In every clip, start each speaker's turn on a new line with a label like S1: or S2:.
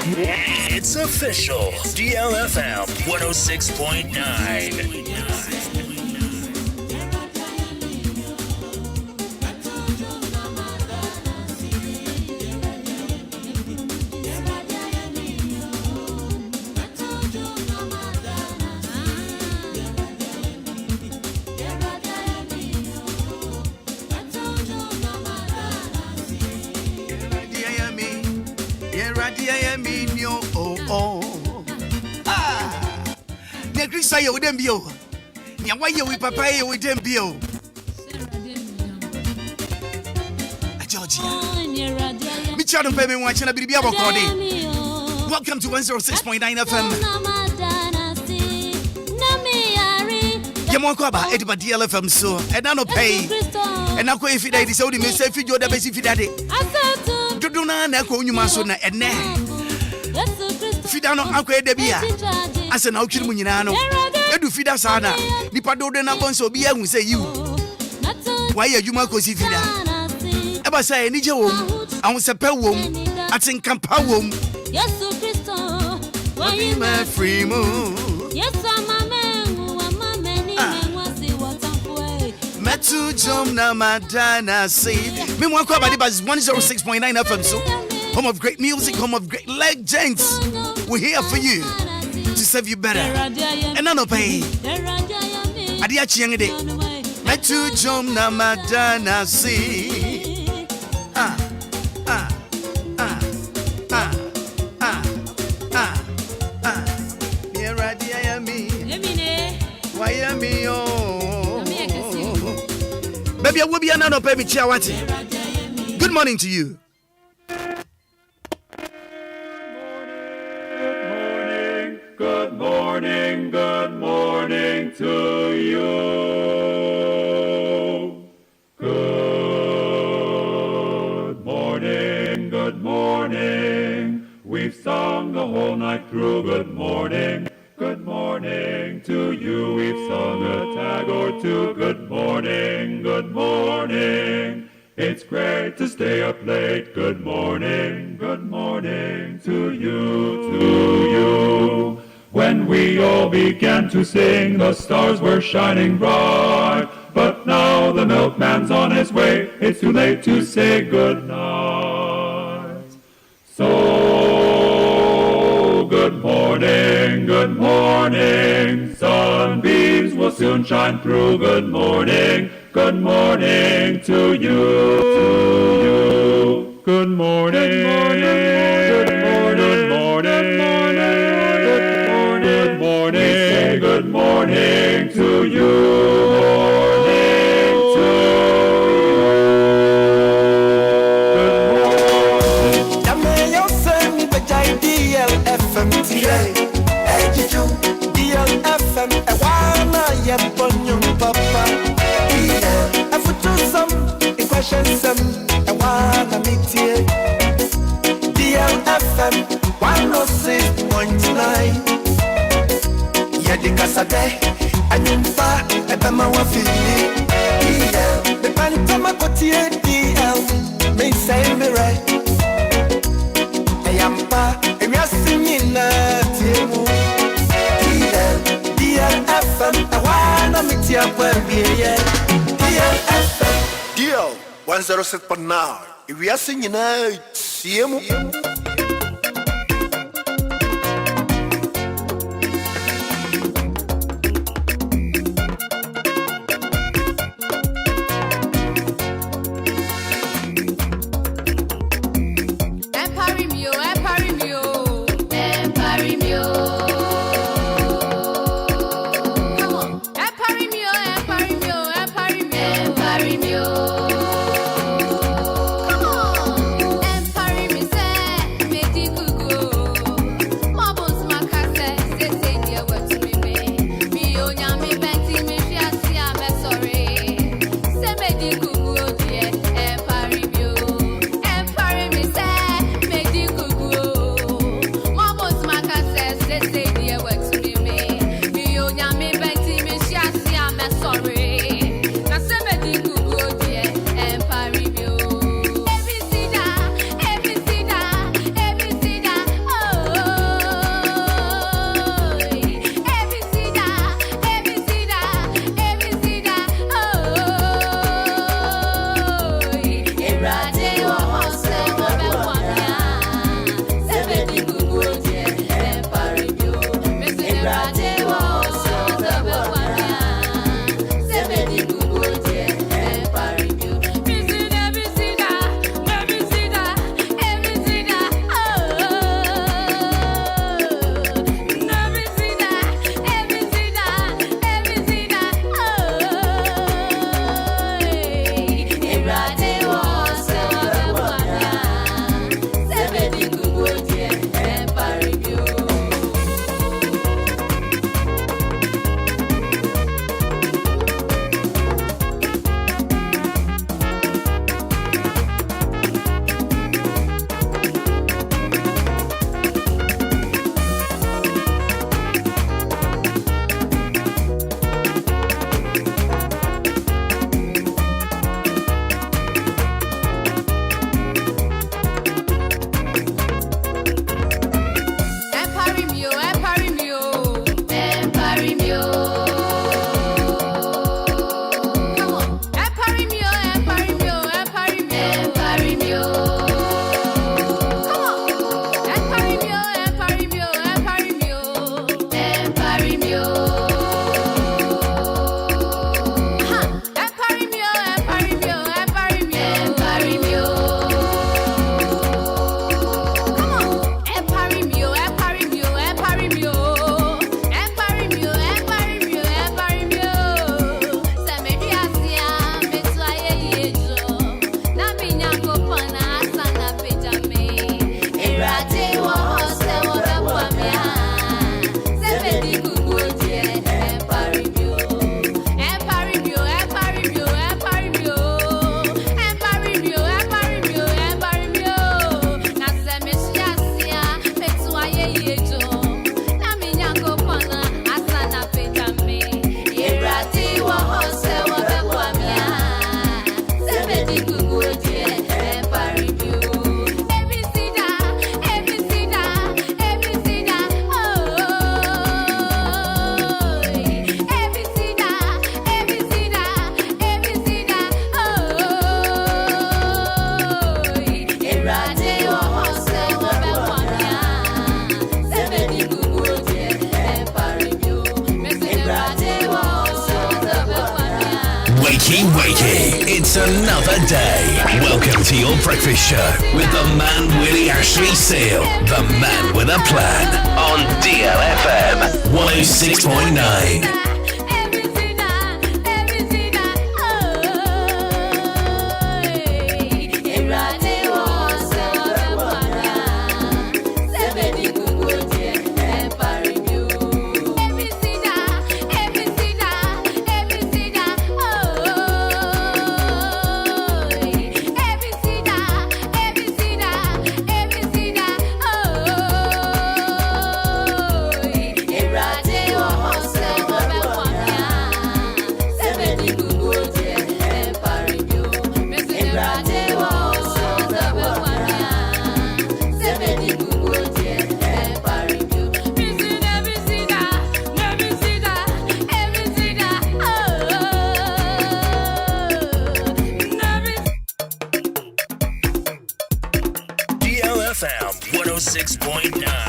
S1: It's official. DLFM 106.9.
S2: Say you wouldn't be over. Why you with papa you wouldn't be over. Georgia. Michelle and Baby watching a baby about Welcome to 106.9 FM. Maakora, it's about DLFM so. And I no pay. And I go if it is only me say if you the best if you daddy. Do not echo you masona and ne. Fidano Uncle Debia. As an outfit Munano, Edu Fida Sana, Nipado de Nabons Obia will say you. Why are you Marcos Fida? Ever say any Joe? I was a pell womb, I think Campa womb. Yes, so Christo, why you my free moon? Yes, I'm a man who am a man, was the water way. Metu Jom Namadana say, meanwhile, Kwabadi Buzz 106.9 FM so. Home of great music, home of great legends. We're here for you to serve you better. And I no pay. Adiachi young day. Metu Jom Namadana see. Why am I? Baby, I will be another baby chiawati. Good morning to you.
S3: Good morning to you. Good morning. We've sung the whole night through. Good morning to you. We've sung a tag or two. Good morning. It's great to stay up late. Good morning to you. When we all began to sing, the stars were shining bright. But now the milkman's on his way. It's too late to say good night. So, good morning. Sunbeams will soon shine through. Good morning to you. Good morning. Good morning to you.
S4: DLFM today. DLFM, a wana yeponyum papa. A futusum, a question some, a wana meetie. DLFM 106.9. Yadikasade, Anumba, Ebama Wafili. The Pantama Cotier DL, may say me right. Ayampa, Yasimina, Timu, DLFM, I wanna meet you where we are. DLFM, DL 106.9. If we are singing out, Siemu.
S5: Come on,
S1: Wakey, wakey. It's another day. Welcome to your breakfast show with the man Willy Ashley Seal, the man with a plan, on DLFM 106.9. DLFM 106.9.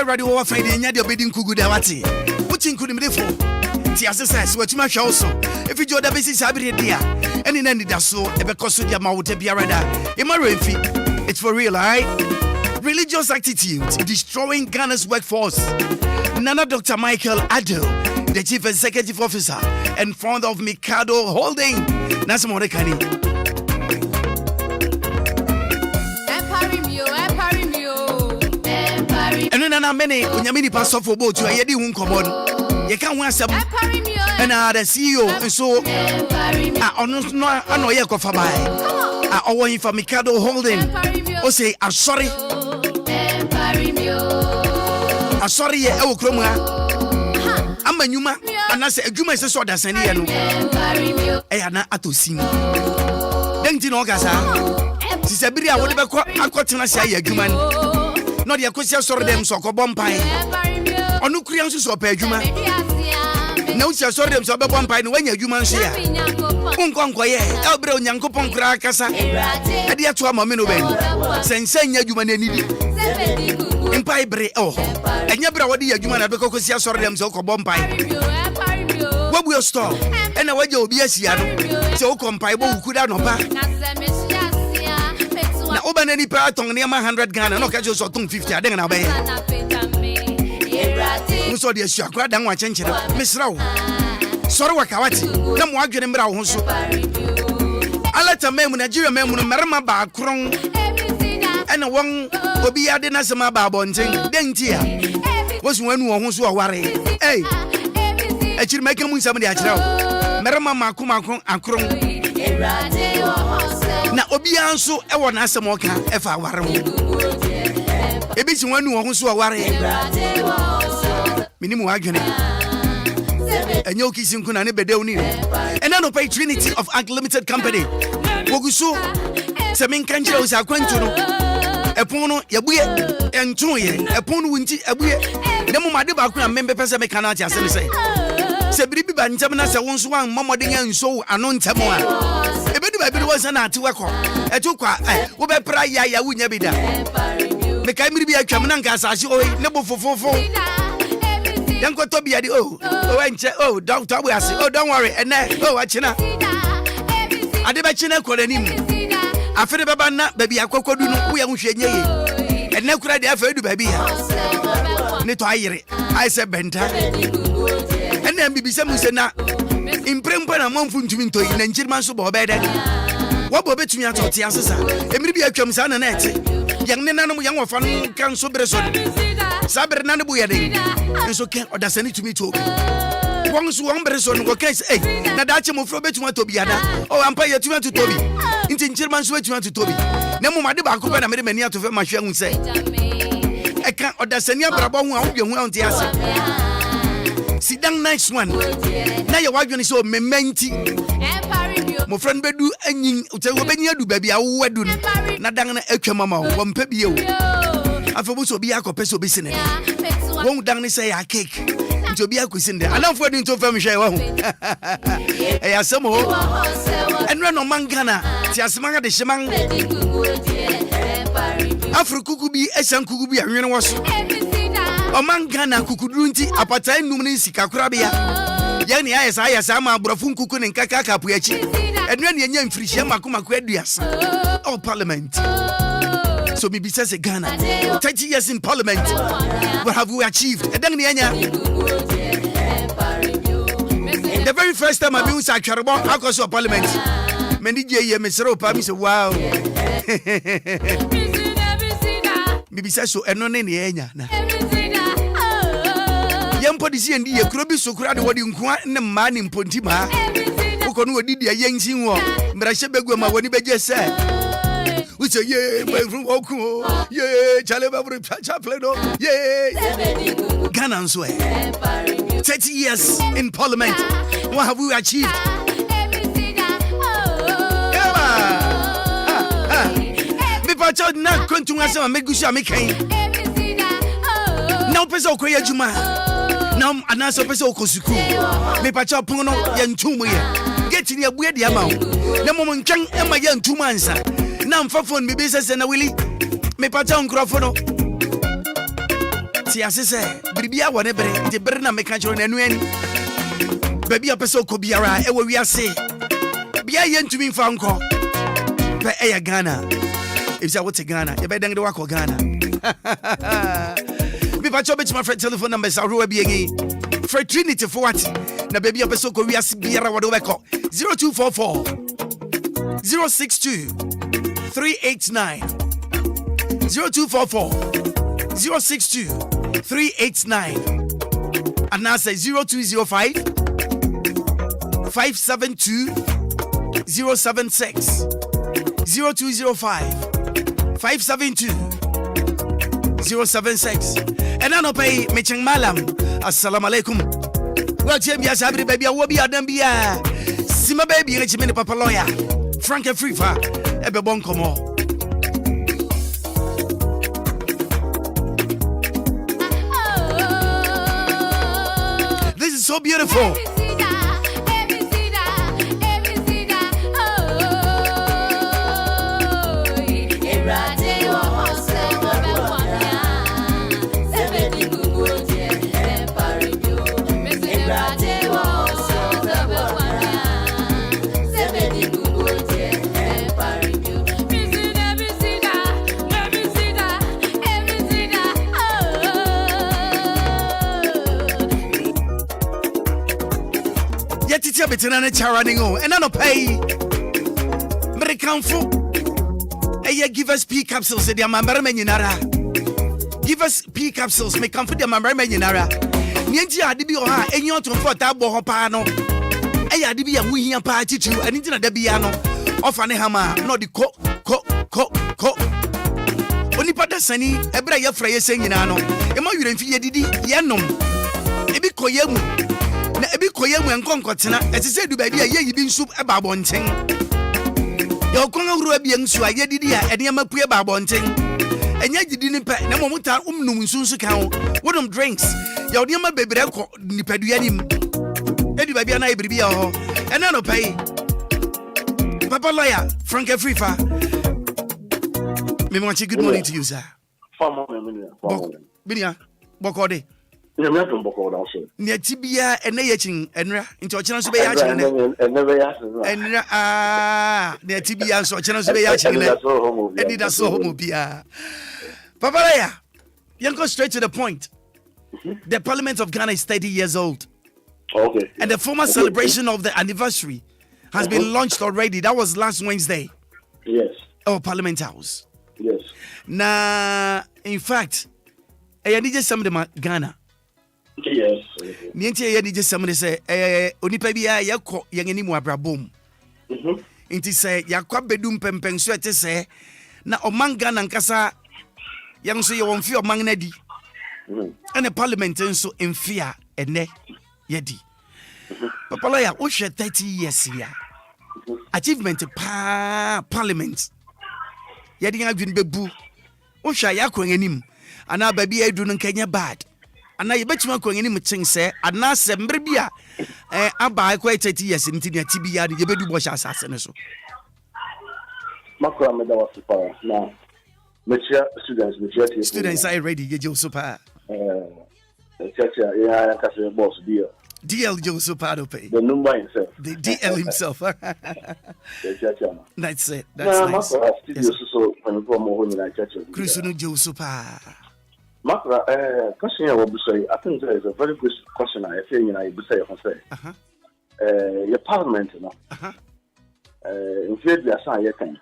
S2: Radio over Friday, and you're bidding Kugudawati. Putting Kudimifo. Tiasa says, what you might also. If you join the basis, I'll be there. And in Anidaso, Ebekosudia Mauta Biarada. In my refi, it's for real, right? Religious attitudes destroying Ghana's workforce. Nana Dr. Michael Ado, the Chief Executive Officer and founder of Mikado Holding. Nasamorekani. And then many when you pass off for both you are yedi won common. You can't want some and the CEO and so I know you go for buy. I want you for Mikado Holding. O say I'm sorry. I'm sorry e wo kroma. Amanyuma and I say adwuma se so da sani e no. E ya na atosim. Den ti no kasa. Ti se biri a wo de be akotena sia ya adwuma no. No de akosia soro dem so ko bompan onu kurian so pa adwuma na usia soro dem so be bompan no wanya adwuma nso ya unkonko ye e bre onyankopon kura kasa e de ato ama me no ben sensenya adwuma na nidi impai bre enya bra wode ya adwuma na be kosia soro dem so ko bompan wabu your store e na waje obi asia no se wo kompai bo wukuda no pa na oba na nipa atong ne 100 Ghana no ka jo so tong 50 aden na be muso de asia kwa dan wa chenchere misrawo soro wakawati na mo adwene mra wo so alata memu Nigeria memu no merma ba akron ena won obi ade na sema ba bonten dentia wosu wanu wo so ware achiri make mu nsam de achira wo merma makoma akron na obi anso e wona asem oka e fa ware wo ebi si wanu wo ho so aware minimu adwene enye okisi nkuna ne bedew ni ena no pay Trinity of Ag Limited Company woguso se men kanjira o sa kwantu no epon no yabuye enton ye epon no wunti abuye ne mo made ba ko na membe pese me kana ati ase ne se biribi ba ntem na se wonso wan momode nso ano ntem a ebedu ba bi wo se na ati weko etu kwa wo be pra ya wunya bi da me kai miri bi atwam na nka asase o ne bo fofofo yanko to bi ade wenche doctor we ase don't worry ene achina ade ba china koranim afere baba na baby akokodu no wo ya hwehwenye ye ene kura de afa edu baby ya ne to ayire ai se benta ene bibisa mu se na imprempa na monfu ntumi ntoyi na nchirima so bo obede wo bo betumi atoti asesa emiri bi atwam sa na na ete yang ne nanom yang wofa no kan so bere so sabre na ne bu yede enso ken odasani tumi to won so won bere so no ko ken na dache mo fro betumi to bi ada ampa yetumi to tobi nti nchirima so betumi to tobi na mo made ba ko na me de mani atofe ma hwe hu se e kan odasani abrabo hu a wo dwe hu a nti ase sit down next one na ye wadwene so mementi mo friend bedu anyin utewo benyi adu baby a wo wadu na dan na atwa mama wo mpa biye o afebu so bi akopese obi sine won dan ne say ya cake nti obi akosinde anamfo adu nto fam hwe wo ho e ya samo enre no mangana ti asema de hyeman afrukuku bi esan kuku bi anwene wo so o mangana kukuduru nti apata enum ne sika korabia ya ni ayesa ma abrofo nkuku ne nkaka kapu achi enwe ne nya mfirihia makomako aduasa oh parliament so maybe says Ghana 30 years in parliament what have we achieved edang ne anya the very first time I been satwarebo akoso parliament meni je ye mesero pa mi say wow maybe says so eno ne ne anya na yempo disi endi ye kuro bi sokura de wodi nkoa ne mma ne mponti ma uko no wodi dia yensin wo mrahye begu ma woni beje se uche ye my oku ye chale babru chaple no ye Ghana nso 30 years in parliament what have we achieved me pa chod na kontu asema megusu amekan na pesa okoye juma nam anasa pesa okosuku me pacha pon no ye ntumu ye geti ni abuye dia ma na mom ntwan e ma ye ntumu ansa na mfafon me be sese na Willy me pacha nkrofo no ti asese biribia wone bere nti bere na me ka chiro na anu ani baby apesa okobiara e wo wiase bia ye ntumi mfa nko pe e ya Ghana if you want to Ghana you better go to Ghana me pacho bet my friend telephone number is arowa biengi for Trinity for what na baby apeso ko wiase biara wode weko 0244 062 389 0244 062 389 and now say 0205 572 076 0205 572 076 and I no pay mecheng malam assalamu alaikum well chem ya sabri baby wo bi adam bia sima baby ngi me papa lawyer Frank and Free fa ebe bon komo this is so beautiful Yetitia betena na charani ngo and I no pay Americanfo eye give us P capsules de amambara menyinara give us P capsules me comfort de amambara menyinara nienti ade bi o ha enyi otomfo ta bo ho pa no eye ade bi ya wuhia pa chichu ani ntina da bia no ofa ne hama no de ko onipa da sani ebra ye fra ye senyina no e ma wure mfi ye didi ye nom ebi koye mu na ebi koye mu enkonkotena etise du baabi a ye yibi nsu e ba bonten ye okon awuru abi nsu a ye didi a ene ma pue ba bonten enya gidi ni pe na momuta umnum nsu kan wo wodom drinks ye ode ma bebre ko nipadua nim edi baabi na ibiribi ya ho ena no pai Papa lawyer Frank Afrifa. Good morning to you, sir. Binia, Bokode. Near Tibia and Nayachin and into a chance to be yaching and never near Tibia, so a chance to be yaching and Anidaso Wɔhɔ. Papa Laya, you go straight to the point. The Parliament of Ghana is 30 years old.
S5: Okay.
S2: And the formal celebration of the anniversary has been launched already. That was last Wednesday.
S5: Yes.
S2: Oh, Parliament House.
S5: Yes.
S2: Na, in fact, I need just some of them Ghana.
S5: Yes.
S2: Niente I need just somebody say, onipa bia yakọ yangeni mu abrabom. Inti say yakwa bedum pempeng so ete say na oman Ghana nkasa yang so ye wonfi oman na di. And the Parliament nso emfia ene yedi. Papa lawyer, wo hwe 30 years here. Achievement Parliament. Yadi adwin bebu. Wo hwa yakọ anim. Ana ba bia edu no nkanya bad. Ana yebetuma ko anim chen se ana se mbre bia aba ko 30 years nti na tibia de yebedu bo sha asase ne so.
S5: Maakora me da was super. Now,
S2: students are ready. You just super.
S5: Yeah, kasi boss deal.
S2: DL Joseph pay.
S5: The number himself.
S2: The DL himself. That's it. That's nice.
S5: So when you come home in a church.
S2: Krusunu Joseph.
S5: Maakora, question I will say. I think there is a very good question. I think I will say. Your Parliament, you know. In fact, we are saying you can.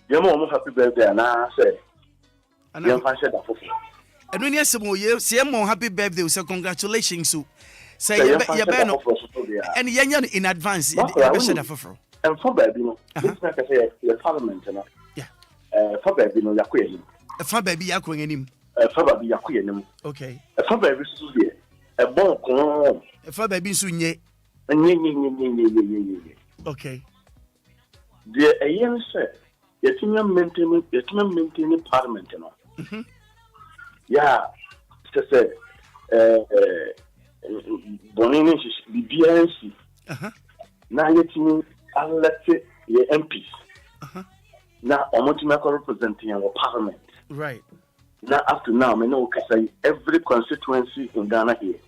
S5: You're more happy birthday, and I say. You're fancy that for.
S2: And when you say more happy birthday, so congratulations. So say you better and you're in advance. And
S5: for baby, no, this like I say, your Parliament, you know.
S2: Yeah.
S5: For baby, no, you're queen.
S2: For baby, you're queen him.
S5: For baby, you're queen. Okay. For baby, a bon,
S2: for baby, soon ye. Okay.
S5: The AN said, you're maintaining Parliament, you know. Yeah, just say, Bonini is BBNC. Now you're elected your MPs. Now, I'm going to representing our Parliament.
S2: Right.
S5: Now, up to now, I know every constituency in Ghana here,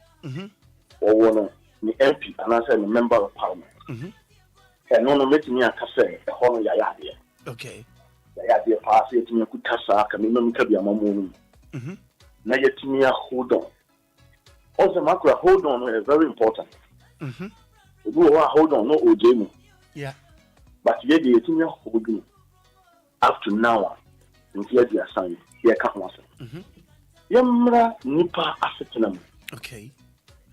S5: or one the MP, and I say a member of Parliament. And no, making me a cafe, a honor yaya.
S2: Okay.
S5: Yaya, pass it to me, good casa, can you be a moment? Now you tell me hold on. Also, Maakora, hold on is very important. Hold on, no OJ.
S2: Yeah.
S5: But yet you tell me hold on. Up to now, in here they are saying, here can't answer. Yamra Nipa Africanum.
S2: Okay.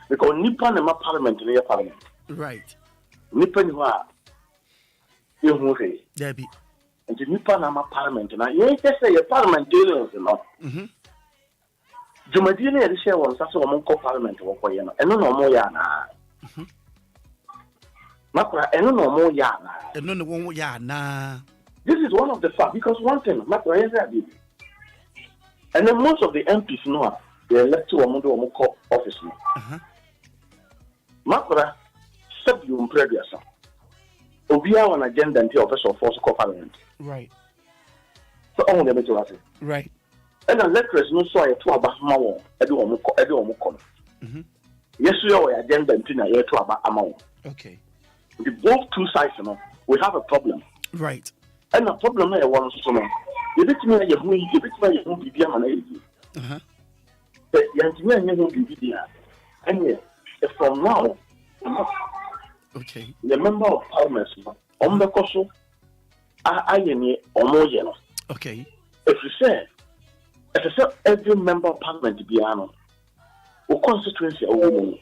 S5: Because Nipa nema Parliament in your Parliament.
S2: Right.
S5: Nipa niwa. You
S2: Debbie.
S5: And the Nipa nama Parliament. Now you just say your parliamentarians, you know. Jumadini and the share was also among Parliament or Koyana, and no more yana. Maakora, and no more yana.
S2: And no more yana.
S5: This is one of the facts because one thing, Maakora is that. And then most of the MPs know they elect to a Moko office. Maakora, sub you previous. Obia on agenda until official force of Parliament.
S2: Right.
S5: So only the majority.
S2: Right.
S5: And the lecturers no so I to about Mawo, Edu. Yes, your agenda until I to about Amao.
S2: Okay.
S5: The both two sides, you know, we have a problem.
S2: Right.
S5: And the problem I want to know. You bet me you won't be a man. But Yantiman won't be there. And from now,
S2: okay.
S5: The member of Parliament, on the Koso, I am Omoyeno.
S2: Okay.
S5: If you say, every member of Parliament be an or constituency or woman,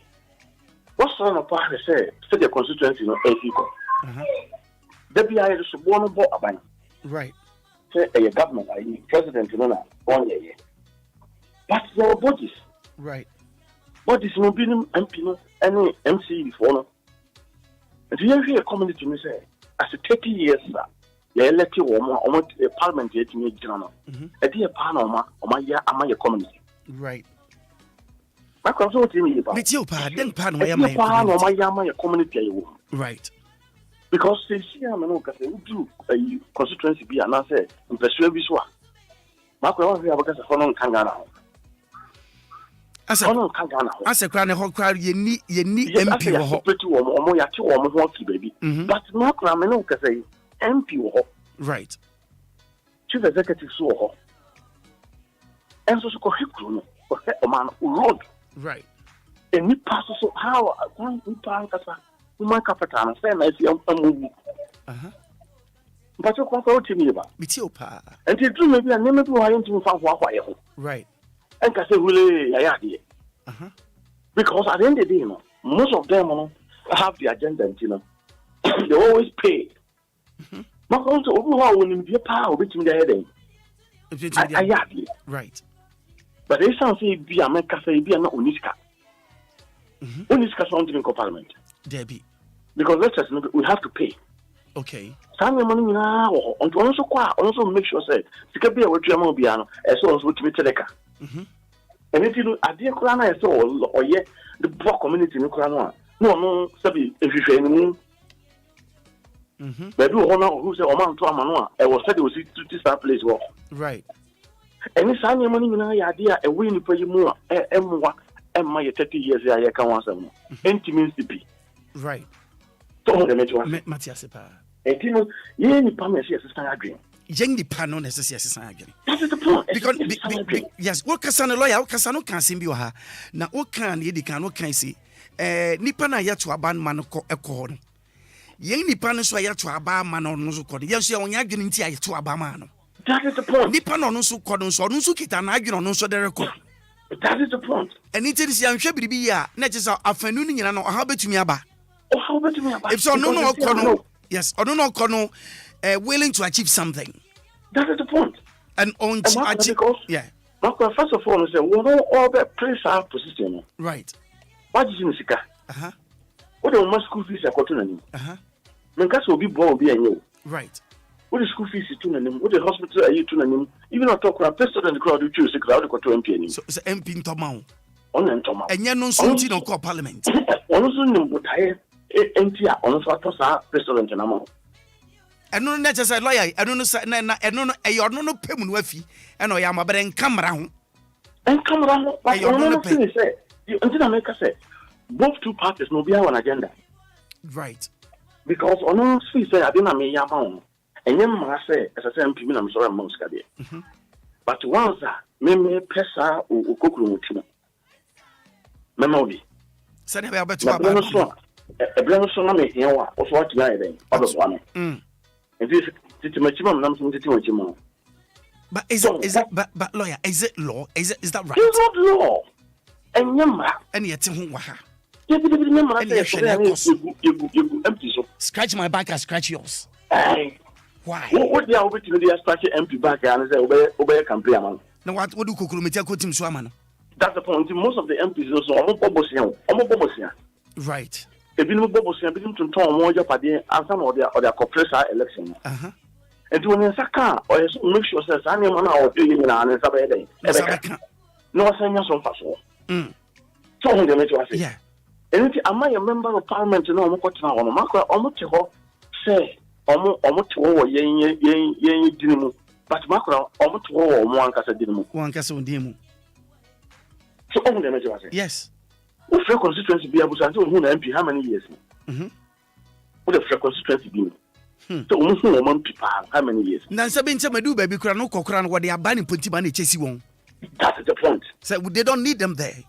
S5: what sort of party say the constituency no 8 people? There be I just one about a bank.
S2: Right.
S5: say a government, president, one year. But there are bodies.
S2: Right.
S5: Bodies no be MP any MC before. And you hear a community to me say, as 30 years, you elect you almost a parliament yet in your general. A dear Panama or my year among your community.
S2: Right.
S5: My concern to me about
S2: it's your part, then Pan,
S5: my community.
S2: Right.
S5: Because they see I'm an do a constituency be and I say, in the Swiss. Maakora we have a phone Kangana. As a crown, a whole crowd, you need MP or baby. But Maakora say MP.
S2: Right.
S5: Chief executive so. And so call him a man who road.
S2: Right.
S5: And we pass so how one pound woman capital and say, I see a movie. But you come to me about
S2: it's your part.
S5: And you do maybe a name of why you found what.
S2: Right.
S5: And I say, Willy, because at the end of the day, most of them have the agenda, they always pay. Not also overall when you be a power between the head.
S2: Right.
S5: But they sound say be a make cafe be not Uniska. Uniska sound in Parliament.
S2: Debbie.
S5: Because let's just we have to pay.
S2: Okay.
S5: Some money now on also make sure say to be a what you be as well as what you teleka. And if you do a dear Krana or yet the poor community in Krana. No, Sabi, if you say any. But do honor who say Oman to Amanoa, I was said it was to start place work.
S2: Right.
S5: And it's any money in our idea, a win for you more, and my 30 years I can once more. Empty means to be.
S2: Right.
S5: So the metro
S2: Matiasipa.
S5: And you know, you ain't promise yes, it's not green.
S2: Young the panel necessary.
S5: That is the point.
S2: Because yes, what can a lawyer, Casano can sing you her. Now, what can you can what can see? Nipana yet to a band man a corn. Young Nipanos were yet to a bar man or no so yes, you're only getting to a barman.
S5: That is the point.
S2: Nippon no so cordons or no so kit and arguing on so there.
S5: That is the point.
S2: And it is young shabby be ya, not just afternoon, you know, how about me about?
S5: Oh, how about me about?
S2: If so, no, Colonel. Yes, or no, Colonel, willing to achieve something.
S5: That is the point.
S2: And on achieve, yeah.
S5: First of all, I say, we know all that place our position.
S2: Right.
S5: What is in the Sika? What are my school fees are cotton? Mencas will be born be a new.
S2: Right.
S5: What the school fees is to them? What the hospital are you to them? Even not talk about president and the crowd, you choose a crowd to MP.
S2: So it's MP in Tomau.
S5: On and Tomau.
S2: And you're no something on call Parliament.
S5: Also, would hire empty on what president and amount.
S2: And no, that's a lawyer. I don't know, I don't know, you're no payment with and I am a better and come around.
S5: And come around, but you're not saying, you until I make a say, both two parties will be on agenda.
S2: Right.
S5: Because on all three say, I didn't make your own. And then I say, as I say, I'm sorry, I'm most but once me pesa or cookroom, memory.
S2: Send me about
S5: a brand so name here, or what you are then, other one. And this is my chimney, I'm something to you.
S2: But is it, but lawyer, is it law? Is that right?
S5: It's not law. And Yamma,
S2: and yet, waha.
S5: Empty so.
S2: Scratch my back, I scratch yours. Why?
S5: What they are waiting to the scratch empty back and say, obey a campaign.
S2: Now, what do you cook? Team Swaman?
S5: That's the point. Most of the MPs also almost
S2: right.
S5: If you know Bobosia, begin to turn more Japadi and some of their corporate election. And when you Saka, or make sure says, I'm a man or doing an answer by day. No, I say, yes, on fast. So, the major say, yeah. And am I a member of Parliament? No, I'm going to know. Maakora, almost say, almost but Maakora, almost one cast of dinner. One cast of dinner. So, the major say, yes. What for constituency be able to answer who MP how many years? What for constituency be? So, woman people how many years? Nansa Bencha Madu baby Krano Kokran, what they are banning Puntibani Chessy won. That's the point. So, they don't need them there.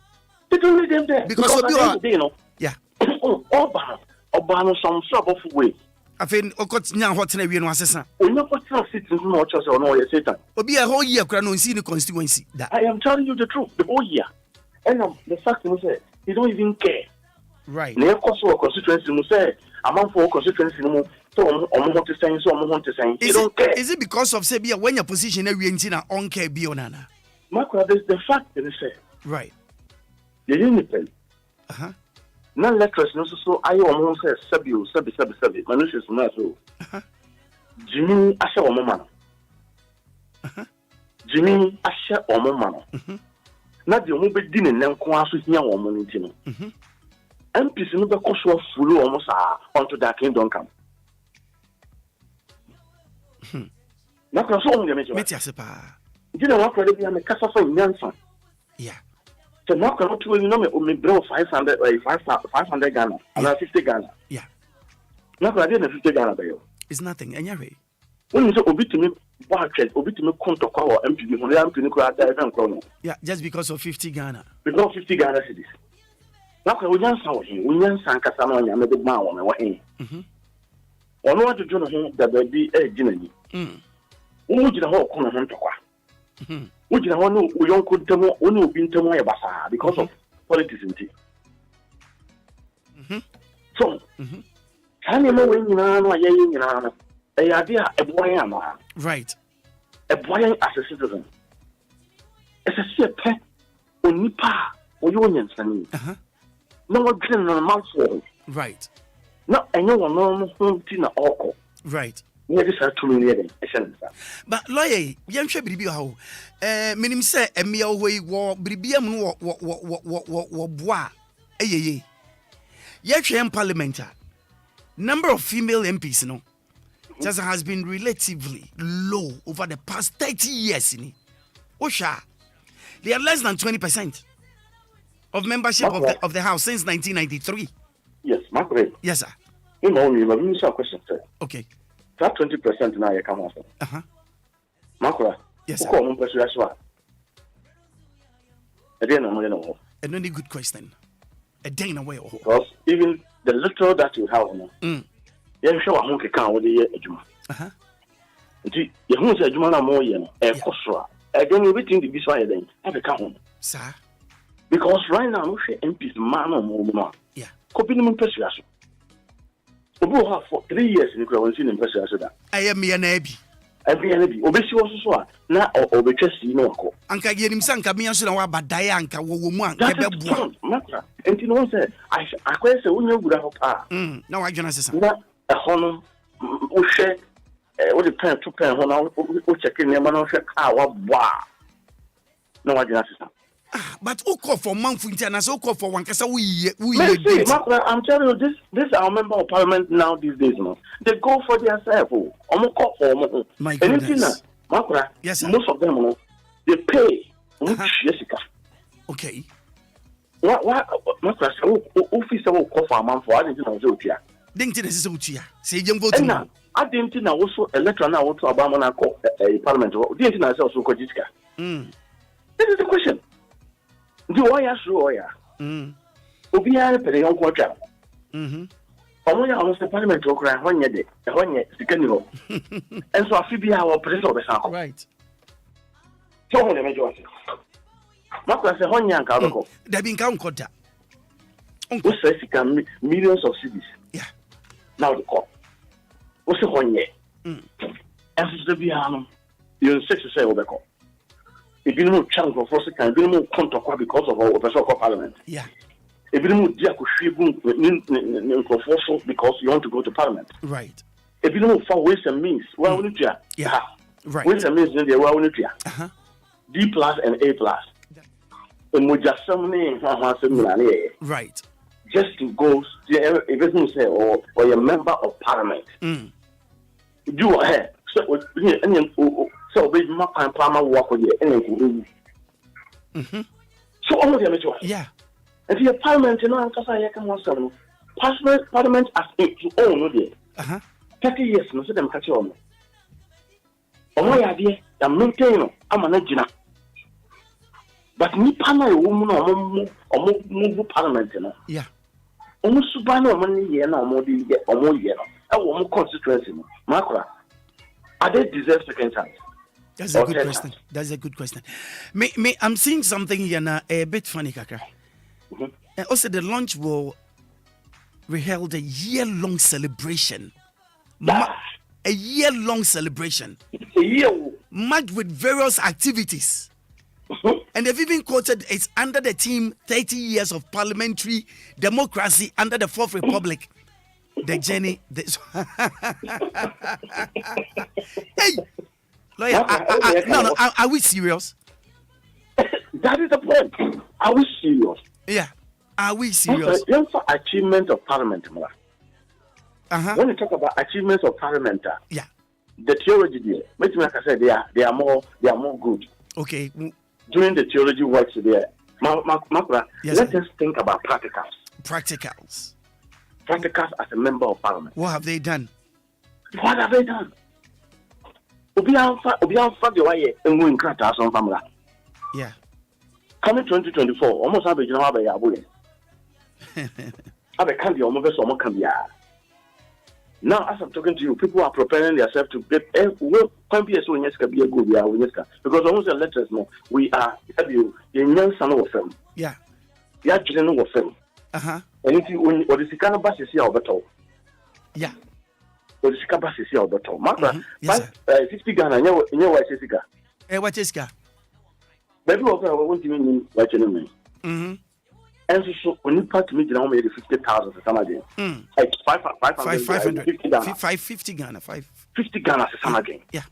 S5: They don't need them there. Because you know. Yeah. Obama some sort of way. I think now what's in a real assassin. We know what's not sitting much as or no, Satan. Obia a whole year, Crano see the constituency. I am telling you the truth, the whole year. And the fact is, he don't even care. Right. Never cost for constituency, say, among for constituency, So I'm not saying so. I'm not saying.
S2: Is it because of say when your position we na on care be onana?
S5: Maakora, the fact that say
S2: right.
S5: The unit. Now lecturers no so I almost say sabi. Manushes na so. Jimmy asha omoma. Jimmy asha omoma. Na de omo be di ne nko aso hia omo nti no. MPs no be koso fulu omo sa onto that kingdom come. Na ko so omo de mejo.
S2: Metiase pa.
S5: Ndi na wakwa de bia me kasa fa nyansa.
S2: Yeah.
S5: So Maakora to you know me bro 500 Ghana and 50 Ghana.
S2: Yeah.
S5: Maakora dey na 50 Ghana be yo.
S2: It's nothing. Anyway.
S5: When you say obi to me budget, obi to me konto kwa or MPD for the MPD ko ata even krono.
S2: Yeah, just because of 50 Ghana.
S5: Because 50 Ghana cedis. Maakora wo nyansa wo hin, wo nyansa nkasa na onya me de ma wo me wo hin. Ono wa jojo no hin da ba bi e gina ni. Wo gina ho ko no ho ntokwa. Wo gina ho no wo yonko ntamo, wo no obi ntamo ya basa because of politics nti. So, kani mo we nyina no aye nyina no.
S2: Right.
S5: A boy as a citizen. As a shepherd, Onipa, or union sani. No one didn't on a mouthful.
S2: Right.
S5: No, I know one home dinner or
S2: right.
S5: We just have 2 million.
S2: But lawyer, young Shabby how minim say a mere way war Bribiam war bois. Ye. Yakshan parliamentary. Number of female MPs, no. Just has been relatively low over the past 30 years. Osha, they are less than 20% of membership of the House since 1993.
S5: Yes, Maakora.
S2: Yes, sir.
S5: You know, you have a question, sir.
S2: Okay.
S5: That 20% now you come out. Maakora.
S2: Yes, sir. Another good question. A day in a way.
S5: Because even the little that you have now. You show a monkey can with the edge. You won't say Jumana more yen, a cosra. I don't know everything to be so then. Have a count,
S2: sir.
S5: Because right now, no MP's man or more.
S2: Yeah.
S5: Copying persuasion. Obu have for 3 years in the Crown in persuasion. I
S2: am me an Abby.
S5: Every enemy. Obesi was so now or be just you know.
S2: Anka get him sanka me answer about Dianka woman.
S5: And you know, said I quite say, when you would have
S2: no, I don't say
S5: a honor, who share what the pen to pen who check in the man of our wow. No, I didn't say.
S2: But who call for month and so call for one case we
S5: I'm telling you, this our member of parliament now these days, no. They go for themselves. Call for
S2: my goodness.
S5: Maakora,
S2: yes, sir.
S5: Most of them, no, they pay.
S2: Okay.
S5: What Maakora, officer will call for a month for I didn't know.
S2: Didn't you say you vote now?
S5: I didn't know also electoral now to Obama call a parliament. Didn't know also call this guy. This is the question. Do I ask you? Obia pay on quarter. Only almost the parliament to cry 1 year, 1 year, and so I feel our president of the South.
S2: Right.
S5: So, let me just say, Maakora say 1 year and Cargo.
S2: They've been count quarter.
S5: Who says he can millions of cities?
S2: Yeah.
S5: Now the call. What's the 1 year? And since the Biano, you're 6 to say over the call. If you know chance for first can be more contact because of our professional parliament.
S2: Yeah.
S5: If you know because you want to go to parliament.
S2: Right.
S5: If you know for ways and means, well, we need to.
S2: Yeah. Right.
S5: Ways and means in the well, we need to. D plus and A plus. And we just
S2: right.
S5: Just to go, if it's say or a member of parliament. Do ahead. So we must find Palmer walk with you. So all of them,
S2: yeah.
S5: And the parliament, you know, because I can also parliament as its own, 30 years, no, so them catch on. Oh, my idea, I'm maintaining, I'm an engine. But me, Palmer, woman, or move parliament, you know.
S2: Yeah.
S5: Almost Subano money, yeah, no more, or more, yeah. I want more constituency, Maakora. Are they deserve second chance?
S2: That's a good question. That's a good question. I'm seeing something here now, a bit funny, Kaka. And also, the launch will held a year-long celebration A year-long celebration.
S5: A year.
S2: Marked with various activities. And they've even quoted it's under the theme 30 years of parliamentary democracy under the Fourth Republic. The journey. Hey, lawyer, no, are we serious?
S5: That is the point. Are we serious?
S2: Yeah. Are we serious?
S5: For achievement of parliament, when you talk about achievements of parliament,
S2: yeah,
S5: the theology there, like I said, they are more good.
S2: Okay.
S5: During the theology works there,
S2: yes,
S5: let us think about practicals.
S2: Practicals
S5: As a member of parliament.
S2: What have they done? Yeah.
S5: Coming 2024, almost have a general by Yabu. Have a candy almost almost can be. Now, as I'm talking to you, people are preparing themselves to get can be a so be a good because almost let us know we are in young son of film.
S2: Yeah.
S5: Yeah, general of film. And if you or the kind of bus is here battle.
S2: Yeah.
S5: Or the Sika bus is here battle. Martha, 50 Ghana, in your white Jessica.
S2: What is Ghana?
S5: Baby, I want to mean what you mean. And so when you part to me, you know, maybe 50,000 for some again. Like
S2: 550 Ghana,
S5: 50 Ghana for some again.
S2: Yeah.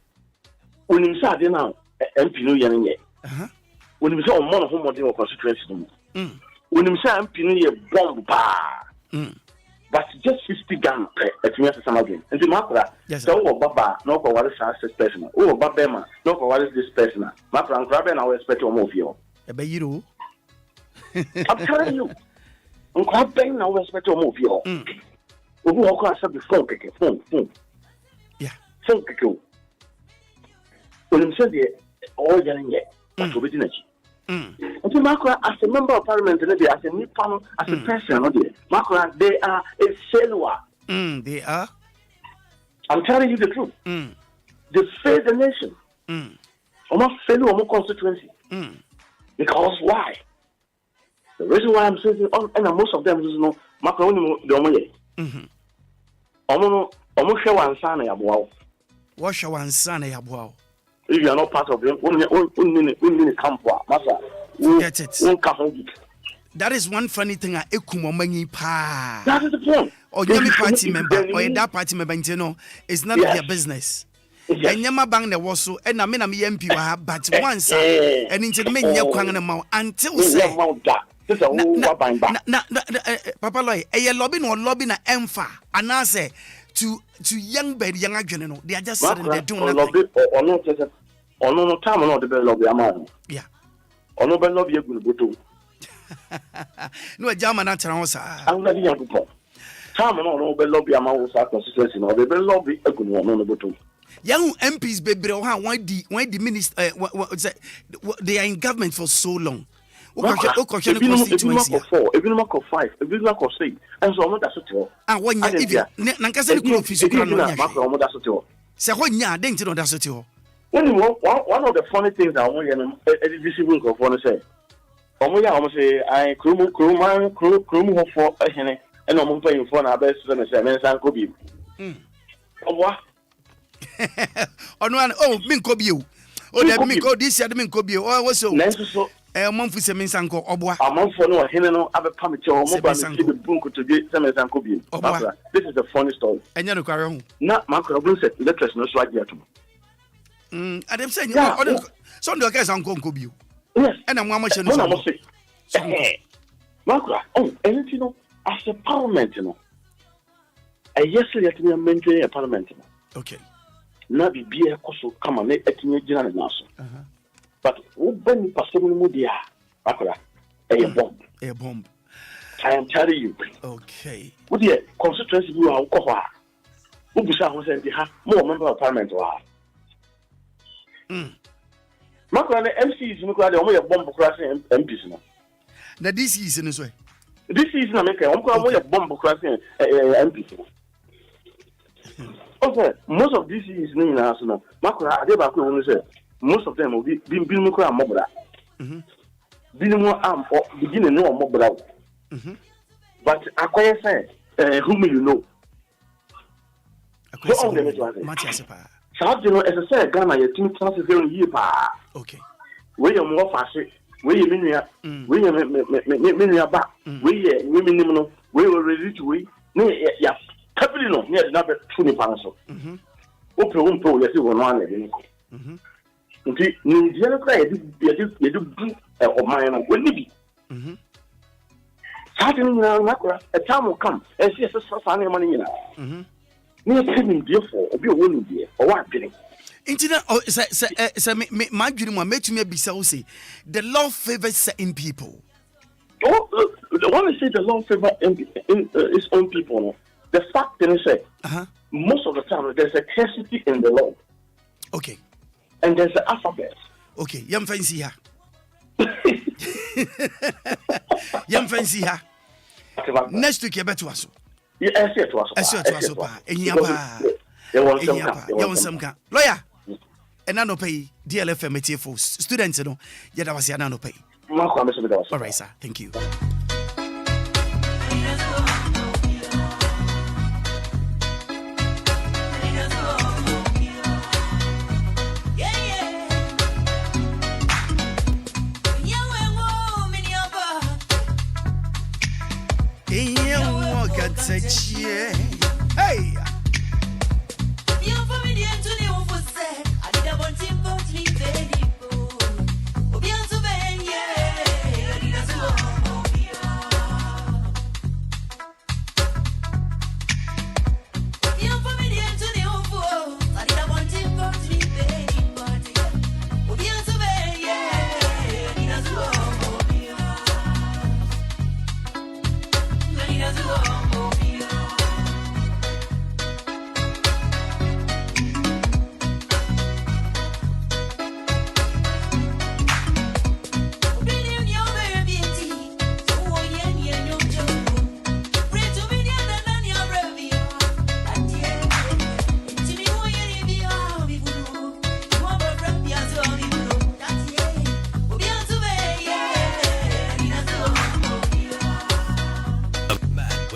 S5: When you say now, MP no yen yet. When you say on one of home constituency, when you say MP no ye bomb bar, but just 50 Ghana at me for some again. And the Maakora, so Baba, no for what is this person. Oh, Babema, no for what is this person. Maakora and Grabben, I will expect to move you. I'm telling you, I'm quite paying now. Expect to move you. We will accept the phone.
S2: Yeah,
S5: phone. When you say the all getting yet, that's what we did. And the Maakora, as a member of parliament, as a new panel, as a person, Maakora, they are a failure.
S2: They are.
S5: I'm telling you the truth. They fail the nation. Almost fail our constituency. Because why? The reason why I'm saying, and most of them is no, Macaroni, the Omoye. Almost show one son, Abuao.
S2: Wash one son, Abuao.
S5: If you are not part of them, only camp,
S2: get it. That is one funny thing. That
S5: is the point.
S2: Or your party member, or that party member, you know, it's none of their business. And Yama bang the wasso, and I mean, I'm MP, but once, and into the men, you're quang until say. Papa Loy, a lobbying or lobbying a emfa, and I say to young baby, young general, they are just sitting there doing nothing.
S5: Or no time or not the bell lobby, man.
S2: Yeah.
S5: Or no bell lobby, good to
S2: no, a German answer.
S5: I'm not young people. Time or no bell lobby, I'm always our constituency, or the bell lobby, a good one on the bottom.
S2: Young MPs, baby, why the minister, they are in government for so long.
S5: If you mark of 5, if you mark of 6, and so on, that's it.
S2: And when you're Nankasa Crofis, so when you're danger, that's it.
S5: One of the funny things I want to disagree with one say, almost say, I crew for a henny, and I'm paying for our best and a could be. What?
S2: Oh, Minko, oh, that Minko, this year, Minko, oh, what's so. A month for some Sanko Obwa. A month for no Heno, Abba Pamicho, the Bunko to get some Sanko. This is the funny story. And you're carrying. Not Maakora said, let us know swag yet. I'm saying, some of the guys Uncle Kubu.
S5: Yes,
S2: and I'm one much.
S5: Maakora, and you know, as a parliament, you know, I yesterday at me mentoring a parliament.
S2: Okay.
S5: Now be a coso come and let me general national. But when you pass Mudia, Maakora, a bomb.
S2: A bomb.
S5: I am telling you.
S2: Okay.
S5: Would you constituency you are Koha? Who be someone said they have more member of parliament to have? Maakora, the MCs, Maakora, only a bomb crossing MPs.
S2: Now, this is in this way.
S5: This is not making only a bomb crossing MPs. Okay, most of these is named national. Maakora, I never could say. Most of them will be Mokra and Mobra. Binimo arm or beginning no Mobra. But Acquire said, whom you know? So on the network.
S2: Matiasipa.
S5: Charge no as I say Ghana you think chances there you pa.
S2: Okay.
S5: We are more fast. We are minia. We are minia back. We are women no. We were ready to we. No ya. Happily no. Near number 20 pounds. Open pro let's see one one. Okay, Nigeria you do of mine when be. Starting now, Maakora, a time will come and see a money in. Near coming, therefore, or be a woman, dear, or what getting.
S2: Internet, my dream will make me be so say the law favors certain people.
S5: Oh, the one who say the law favors its own people. The fact that I say, most of the time there's a scarcity in the law.
S2: Okay.
S5: And there's the alphabet.
S2: Okay, young fancy here. Young fancy here. Next week, you better was.
S5: Yes, it was.
S2: Lawyer, and I no pay DLFM for students. No, yet I was here. No pay. All right, sir. Thank you. Hey.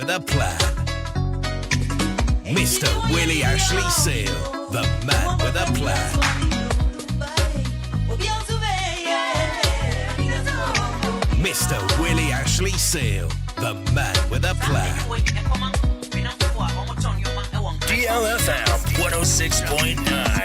S2: The plan. Mr. Willy Ashley Sale, the man with a plan. Mr. Willy Ashley Sale, the man with a plan. DLFM 106.9.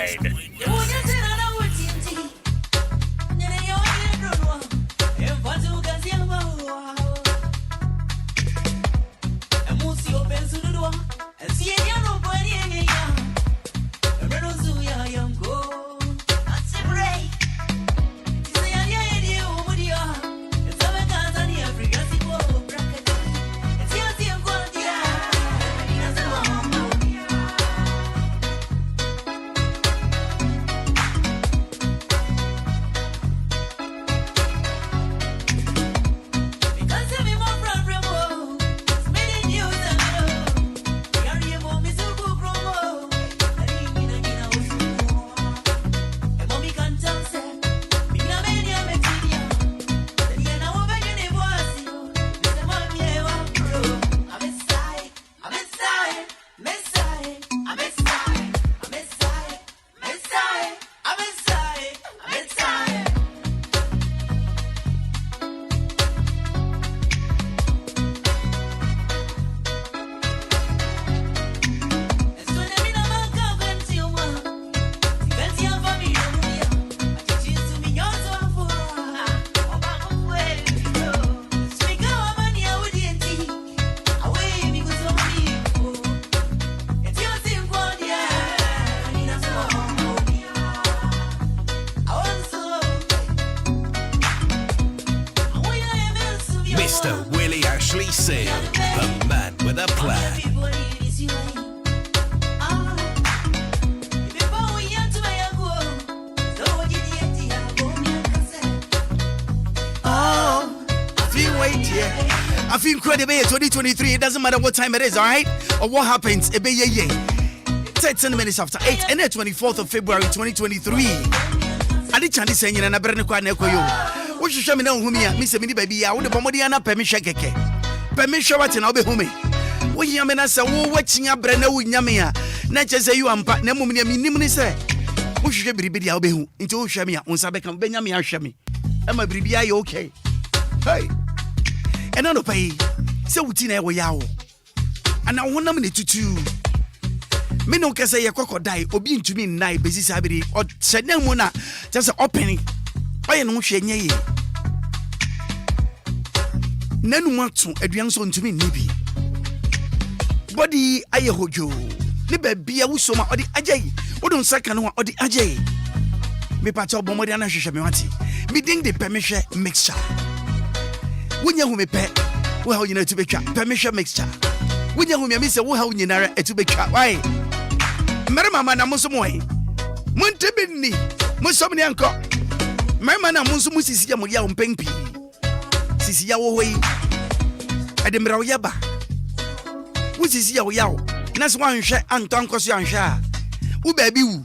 S2: Mr. Willy Ashley Sale, the man with a plan. I feel incredible. 2023. It doesn't matter what time it is, all right? Or what happens. 13 minutes after 8. And the 24th of February 2023. I did Chinese saying, and I better not quite know you. What you show me now, Humia, Miss Mini Baby? I would have Bomodiana permission. Permission what and I'll be home. We Yamina, so watching a brand new Yamia. na che say you ampa na mum ne minim ni say wo hwehwe biribi dia obehu nti wo hwɛ me a unsa bɛka benya me ahwɛ me ɛma biribi aye okay hey ɛna no pay sɛ wuti na ɛwɔ yawo ana wonam ne tutu me no kasa ye kokodai obi ntumi nnai bezi sabiri o hyɛne mu na kyɛ sɛ ɔpeni ɔyɛ no hwɛ nyɛ ye nanu mato aduan so ntumi nnibi body aye hojo ne ba bia wusoma ɔde agye wodon saka no ɔde agye me pacha obomode ana hwehwɛ me wate me ding de permission mixture wonya hu me pɛ wo ha nyina tu betwa permission mixture wonya hu me se wo ha nyina etu betwa why merema ma na mo so mo yi montebi ni mo so me anko merema na mo so mo sisi ya mo ya ompempi sisi ya wo yi edemra wo yaba wo sisi ya wo ya na so wanhwɛ anto ankoso anhwɛ a wo baabi wu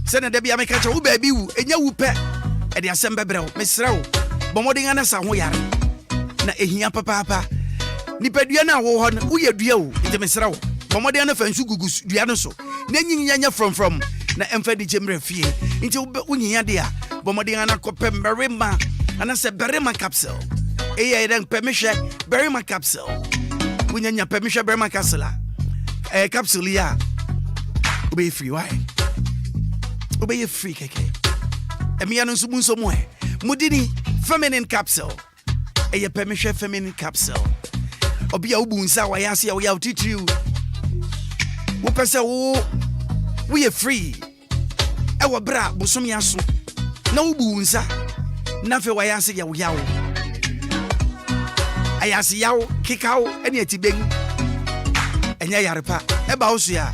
S2: sɛ na da bia meka kyɛ wo baabi wu enya wu pɛ ɛde asɛm bɛbrɛ wo mesrɛ wo bɔmɔden ana sa ho yare na ehia papa nipadua na wo hɔ no wo yɛ dua wo nti mesrɛ wo bɔmɔden ana fa nsu gugu dua no so na nyinyanya from na emfa di jemre fie nti wo nyinya de a bɔmɔden ana kɔpɛ mberema ana sɛ berema capsule eya eden permission berema capsule wo nyanya permission berema capsule capsule ya obey free why obey free keke emia no nso mo mudini feminine capsule eye permission feminine capsule Obia ubunsa wa yasi ya uya utitiriu wo pese wo ye free ewo bra bosom yaso na ubunsa na fe wa yasi ya uya wo ayasi yawo kikao ene atibeng enya yarepa eba osu ya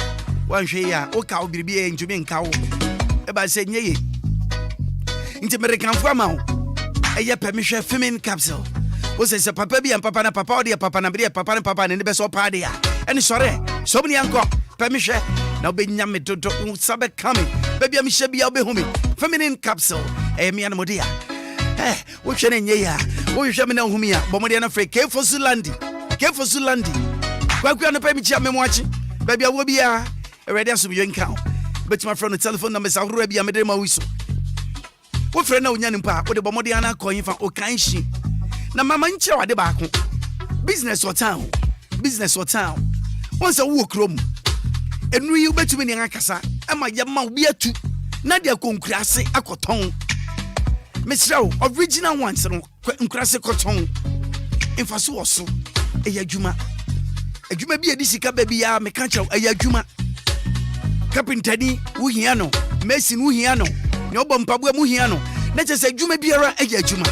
S2: wanhwe ya o ka obiribi e ntumi nkawo eba se nyeye nti Americanfo ama wo eye permission feminine capsule wo se papa bi am papa na papa odi papa na bi papa na papa ne be so pa de ya ene sore so mni anko permission na obenya me dodo sabe kame baby am hye bia obehumi feminine capsule me an modia wo hwe na nye ya wo hwe me na humi ya bomode na free ke fosulandi kwa no pa mi chia me mo achi baby awo bia ready aso bi yenka bet my friend telephone number sa horo bia me de ma wiso wo frɛ na onya nimpa wo de bomode ana akɔyin fa o kan hyi na mama nkyɛ wade baako business or town once a wo krom enu yi betumi ne akasa ama yema obi atu na de akonkurase akoton mesrawo original ones no nkurase koton infaso woso eyadwuma bi edi sika ba bia me ka kyerɛw eyadwuma carpenter ni wo hia no mason wo hia no ne obɔ mpaboa mu hia no na kyerɛ adwuma biara eyadwuma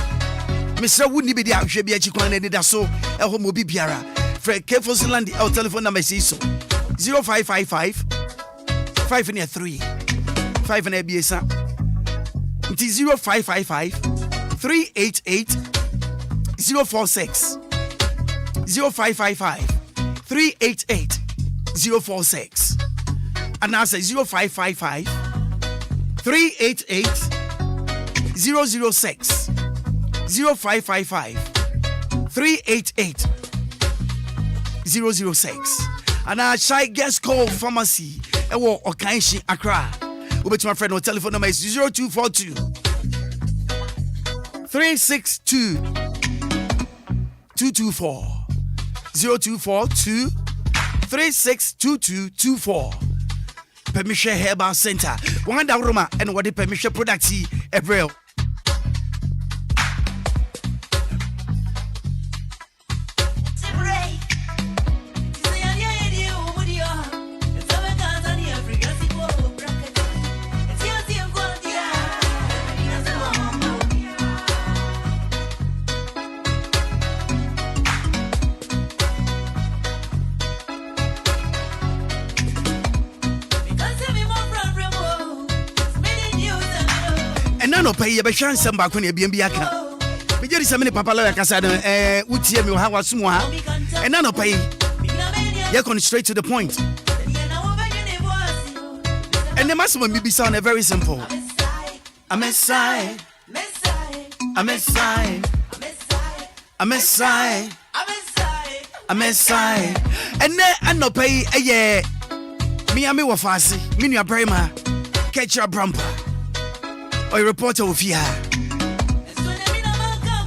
S2: Mr. Woody be the Ahwe bi achikwan na Anidaso ɛhɔ mo bi biara Fred Kefosilandi our telephone number is 0555 593 5 na biesa nti 0555 388 046 0555 388 046 and I say 0555 388 006 0555 388 006 and I shy guest call pharmacy ewo Okanshi Accra. Over to my friend, our telephone number is 0242 362 224 0242 362224. Permission Herbal Center. Wanda Roma and what the permission products April. No pay ye be chance ba ko ne bia bia ka me jeri se me papa la ka sa no utie me ha waso ha and no pay ye con straight to the point and the maximum be sound very simple I'm inside and no pay Miami Wafasi, Minya Brema, Ketcha Brampa, or your reporter of here.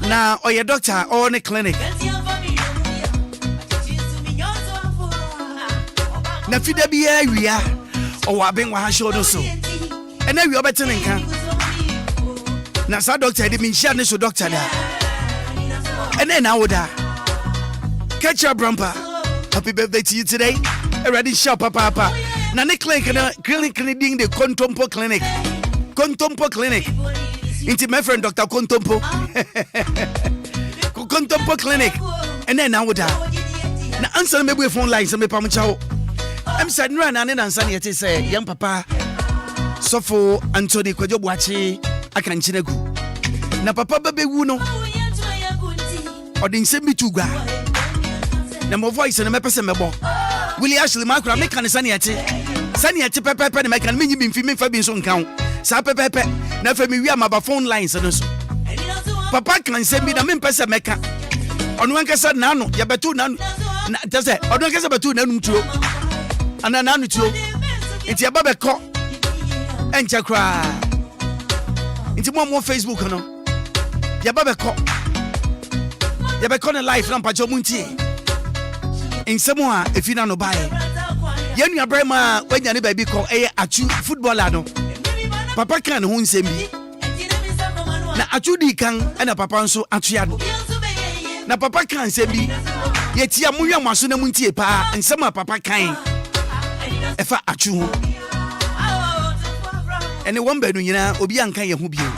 S2: Now, or your doctor or in a clinic. Na fida bi area or waben wa show no so. And then we are better than can. Na sa doctor dey mean share no so doctor da. And then now da. Catch your bumper. Happy birthday to you today. Already shop papa. Na ne clinic ding the Contompo clinic. Contompo clinic. Into my friend Dr. Contompo. Contompo clinic. And then now da. Na answer me with phone lines me pam chao. I'm said no na ne answer ne yete say young papa. Sofo Anthony Kwadwo Boachi akanchinagu. Na papa bebe wu no. Odin se mitugwa. Na mo voice na mepese mebo. Willy Ashley Maakora make kan sane yete. Sane yete pepepe na make kan menyi bi mfi memfa bi so nkan. Sa pepepe na fa mi wi amaba phone lines no so. Papa kan se bi na mempese meka. Ono ankasa na no ya betu na na tese ono ankasa betu na num tuo. Ana na no tuo. Enti ya baba ko encha kra. Enti mo Facebook no. Ya baba ko. Ya be ko na live na mpacho muntie. Ensemo a efina no bae. Ya nua brema wanya ne baby ko eye achu footballer no. Papa kan ho nsem bi. Na achu di kan na papa nso atoya no. Na papa kan nsem bi. Yetia munwa maso na muntie pa ensem a papa kan. Efa achu ho. Ene womba no nyina obi anka ye ho bio.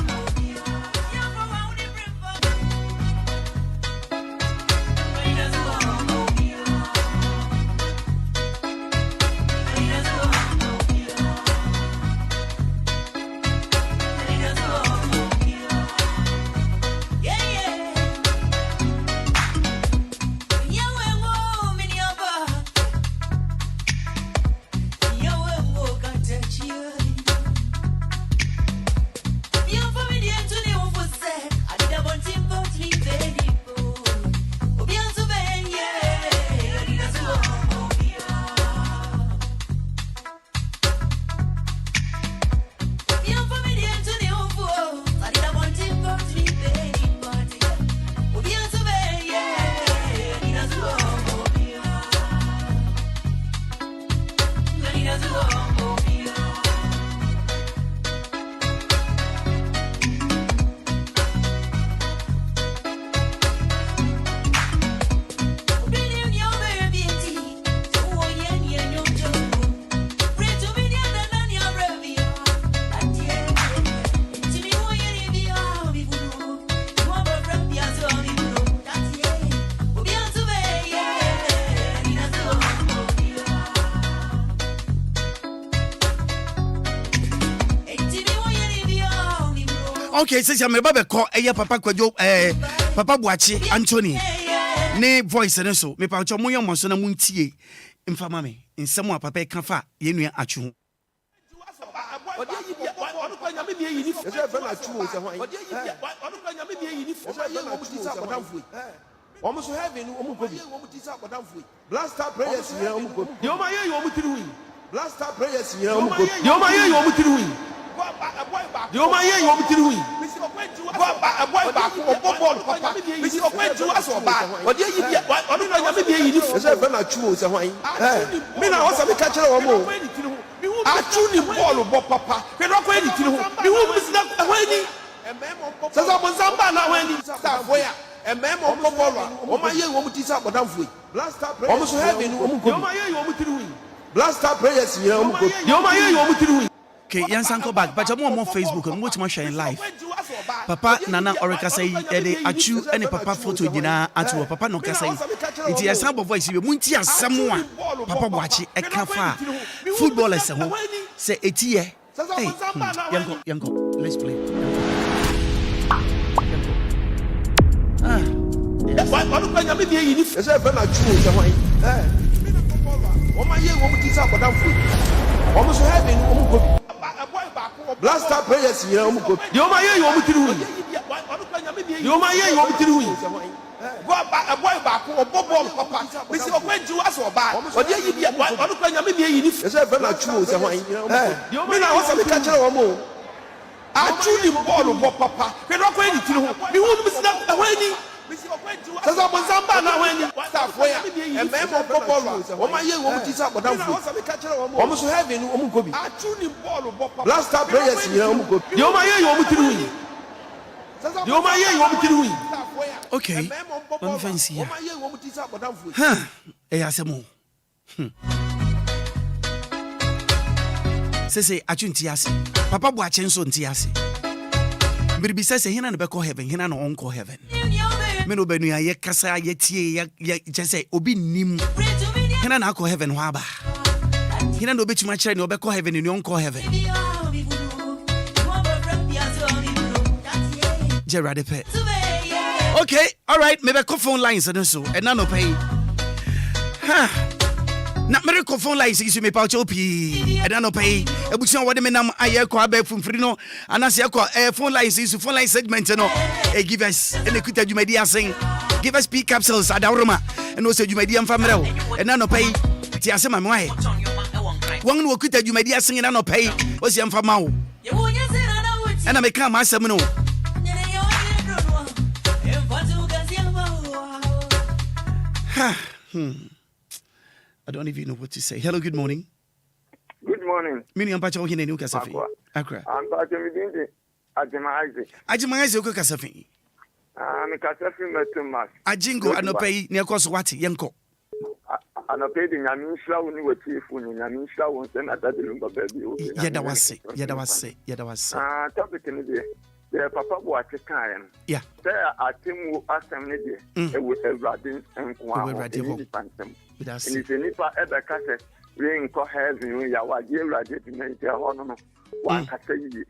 S2: Okay, says I'm about to call Papa Kwadwo Papa Boachi Anthony. Ne voice and so me pa chomo yo monso na muntie mfa mame nsem a papa kan fa ye nua achu.
S6: Blaster prayers here omuko. Yo ma ye yo mutiri hu. Blaster prayers here omuko. Yo ma ye yo mutiri hu. Yo ma ye yo mutiri hu. A boy back ball papa. Bisi okwentu aso ba. Odi yi bia. Onu na nyame bia yi ni. Ese fe na chu o se hwan. Me na hosa me ka kire wo mo. Achu ni ball bo papa. Fe no kwa ni tiri hu. Mi hu bisi na hwan ni. Sasa mo zamba na hwan ni. Sa boya. Ememo ball. O ma ye wo muti sa bodamfo. Blaster prayers. O mo so heaven o mu ko. Yo ma ye yo mutiri hu. Blaster prayers here o mu ko. Yo ma ye yo mutiri hu.
S2: Okay, Yansanko back, but I'm on Facebook and watch my shine live. Papa Nana Oreka say they achu any papa photo dina atu papa no kasa. It is some voice you munti as someone papa watch e kafa. Footballers ho say etie. Hey, yanko, let's play. Ah. Why don't you be here? Yes, I feel like you say why. O ma ye wo muti sa bodamfo. O mo so heaven o mu ko. Blaster prayers here omuko. Yo ma ye yo mutiri hu. Yo ma ye yo mutiri hu.
S6: Go back a boy back or Bobo Papa. We see when you ask or back. Or the idea what kind of maybe if it's a very true. You mean I was a catcher or more. I truly ball of Papa. We're not going to we won't miss that away. Sasa mzamba na weni staff where a member of Bobo. Oh my year won't teach up but I'm almost having Omukobi. I truly ball of Papa. Last time prayers here Omukobi. You my year you want to do.
S2: Okay. Let me fancy here. Huh. Hey, Asemo. Say, I shouldn't see. Papa watching so ntiase. But say hina no be call heaven, hina no onko heaven. Me no be no ye kasa ye tie ye just say obi nim. Hina na call heaven ho aba. Hina no be tuma kire no be call heaven ni onko heaven. Gerard Pet. Okay, all right. Maybe call phone lines and so and none of pay. Huh? Not miracle phone lines. You may pouch op and none of pay. A butcher what the men I call back from Frino and I say phone lines is phone line segment. No, give us any quick you may be saying. Give us P capsules at Aroma and also you may be family and none of pay. Tiasema Mwai. One will quit you may be singing and no pay. What's the Amfamau? And I may come my seminal. I don't even know what to say. Hello, good morning.
S7: Good morning.
S2: Mini ampacha okine ni ukasafi. Accra.
S7: Ampacha midindi Ajimaize.
S2: Ajimaize ukasafi.
S7: Mi kasafi metumas.
S2: Ajingo anopai ni akoso wati yenko.
S7: Anopai di nyamisha uni wetifu ni nyamisha wonse na dadilumba baby.
S2: Yeda wase. Topic ni de. The papa was a kind. Yeah. There are Timu Assembly, with a radin and Kwan. And it's a nipper ever cassette, ring for having your dear radit to make their honor. One cassette.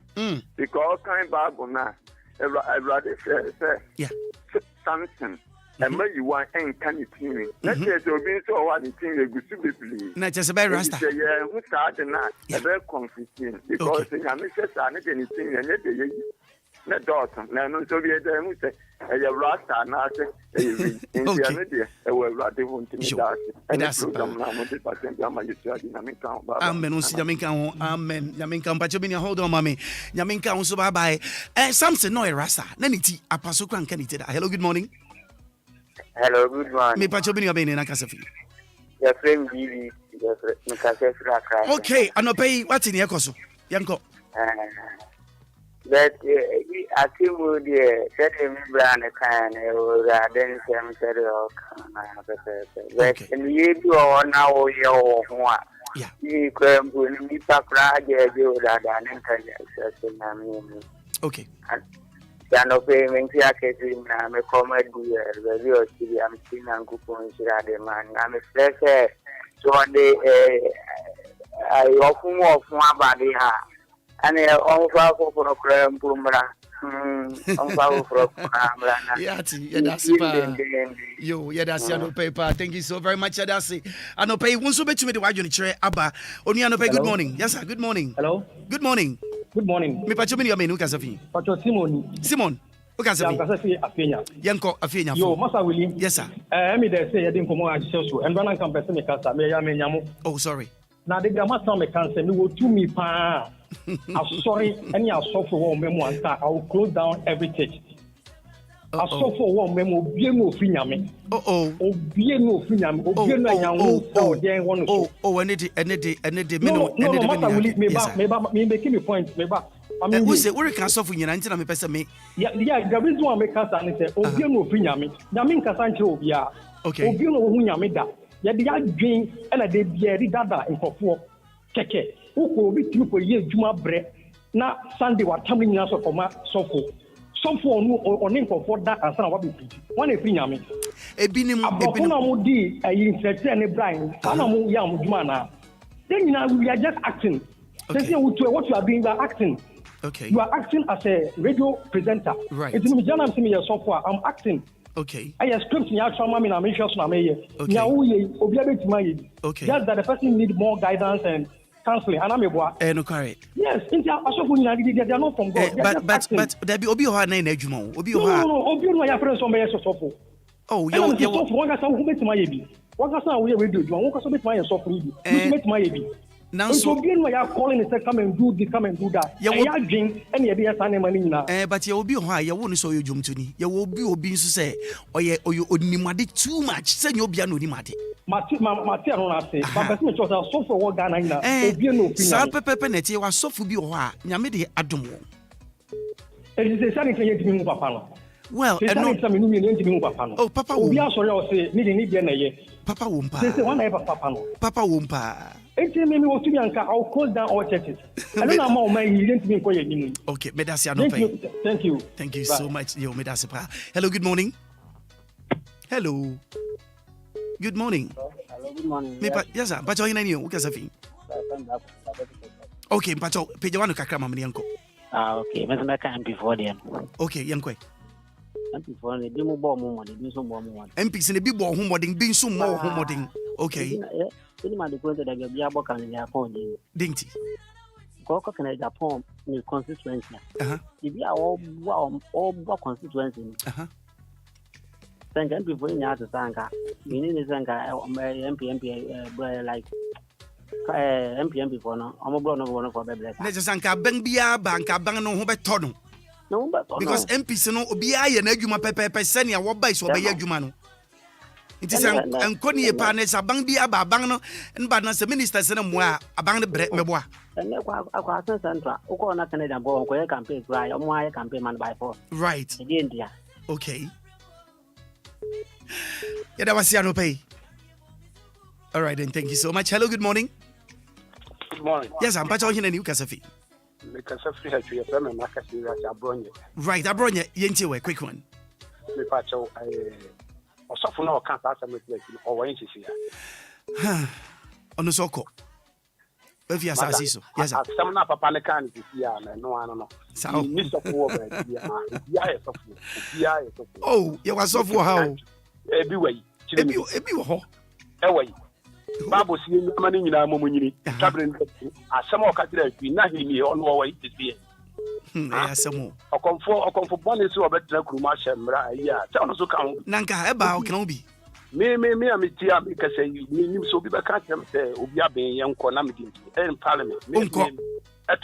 S2: Because kind Bible now, a radit says, yeah, something. And maybe you want any kind of team. Let's say to be so what the thing you could be. Not just a very rasta.
S7: Yeah, who started now? A very confusing because I miss anything and let the na daughter na no so be there mu say e rasta na say e India dey e we rade won timi da say program na mo dey patent am you say na me kan ba amen on si na me kan ho amen na me kan pa che be hold on mama na me kan so bye bye something no e rasta na ni ti apaso kwan kan ite da. Hello, good morning.
S8: Hello, good morning.
S2: Me pa che be ni na kasafi
S8: your friend Willy me kasafi Accra.
S2: Okay, anopai what in ekoso yanko.
S8: But I think would set him brand a kind of then some said, but in the do on now your one. Yeah, you can be Accra, you rather than
S2: okay.
S8: And no payment, I can a comment the real city. I'm seeing Uncle Ponchira, man. I'm a fresh so one day I often walk one body. And on file for a cram pumra. On file for a cram.
S2: Yadasi paper. Thank you so very much, Yadasi. I know pay one so bet me the wide chair. Abba. Only I know pay good morning. Yes, sir. Good morning. Hello. Good morning. Good morning. Me pacho me your menu Kasafi. Pacho Simon. Kasafi Afenya. Yanko Afenya. Yo, Masa Willy. Yes, sir. Me they say you didn't come on so and when I come person me Kasa me ya me nyamu. Oh, sorry. Now the grandma some me cancer me go to me pa. I'm sorry, any I suffer one memo and I will close down every church. I suffer one memo, be no finyame. Oh, be no finyame, no, me making a point, maybe. I mean, we say, where can suffer in until I'm a person me? Yeah, the reason why I make us and say, oh, be no finyame, Yamin Casancho, Obia. Okay, oh, you know who Yamida. Yet the young dream and a day be dada in for 4 keke. Who be 2 for years, Juma bread. Now, Sunday, what coming now for my sofa. Some for no or name for that and son of one if you mean. A binim, a bonamudi, a insect and a blind, Panamu Yam Jumana. Then now we are just acting. What you are doing, you are acting. Okay. You are acting as a radio presenter. Right. It's me, John, I'm seeing your software. I'm acting. Okay. I have scripts in your trauma, and I'm sure I'm here. Now, Obia, okay. Just that the person needs more guidance and counseling. And I'm a boy. No, correct. Yes, they are not from God. But there be Obia na Jumo. No, Obia, your friends on my sofa. Oh,
S9: you one can who met my baby. One can we radio, one can make my soft reading. You make my baby. Now, so again, we are calling and say, come and do this, come and do that. You will drink and you be a son money now. But
S2: you will be high, you won't show you jump to me. You will be to say, or you only mad too much. Send your piano, Mati.
S9: Matia, say, but me was so for what Ghana.
S2: Salpe Pepenetti was so for you, Yamidi Adum.
S9: It is a sunny thing to me, Papa.
S2: Well,
S9: oh, Papa, we are sorry, I'll say, needing
S2: Papa Wumpa.
S9: They say one ever, Papa.
S2: Papa Wumpa.
S9: It's me, what to be I'll close down all churches. I don't know how many you didn't mean for you.
S2: Okay, Medasiano.
S9: Thank you.
S2: Thank you so much, yo, Medasipa. Hello, good morning. Hello. Good morning.
S10: Hello, good morning.
S2: Yes, sir. But you're in you. What's the okay, but you pay one to Kakra, Mammy Uncle.
S10: Okay, Mr. Macan before them.
S2: Okay, young quay.
S10: Before the demo bomb woman, do some more.
S2: MPs in the big ball homemodding, being some more homemodding. Okay.
S10: Anyone the question that you're about in Japan.
S2: Dinty.
S10: Coca can Japan in constituency. If you are all constituency. Thank you before you have to thank her. You need to thank MP, like MP before now. I'm a blown over for the
S2: let's just thank Bia Banka Bangano Hobetono.
S10: No,
S2: because MPs no Obia and Eduma Pepe Senia, what by so by Yajumano. It is and Connie partners are Bangbia Bangano and Badness, the ministers and moi, a bang the bread mebois. And
S10: I Central, Okona Canadian boy, where campaign, right? On my campaign man by force.
S2: Right.
S10: India.
S2: Okay. Yeah, that was Yano Pay. All right, then. Thank you so much. Hello, good morning.
S11: Good morning.
S2: Yes, I'm Pacho in a new Casafi.
S11: The Casafi has your family, Macassi, Abronia.
S2: Right, Abronia, Yentiwe, quick one.
S11: The Pacho, or soften our can't ask them or inches here.
S2: On the Soko. If you are so, yes,
S11: some up a panican this year, no, I don't know. So, Mr.
S2: Oh, you was off for how?
S11: Everywhere. Away. Babu seeing money in our mommy, traveling as some more cathedral, nothing on our way this year.
S2: Some more.
S11: Or come for bonus or better Kumasha, yeah, tell us to come.
S2: Nanka, about can be.
S11: Me, Tia, because you so be back at them, Obia being young Conamity and Parliament. To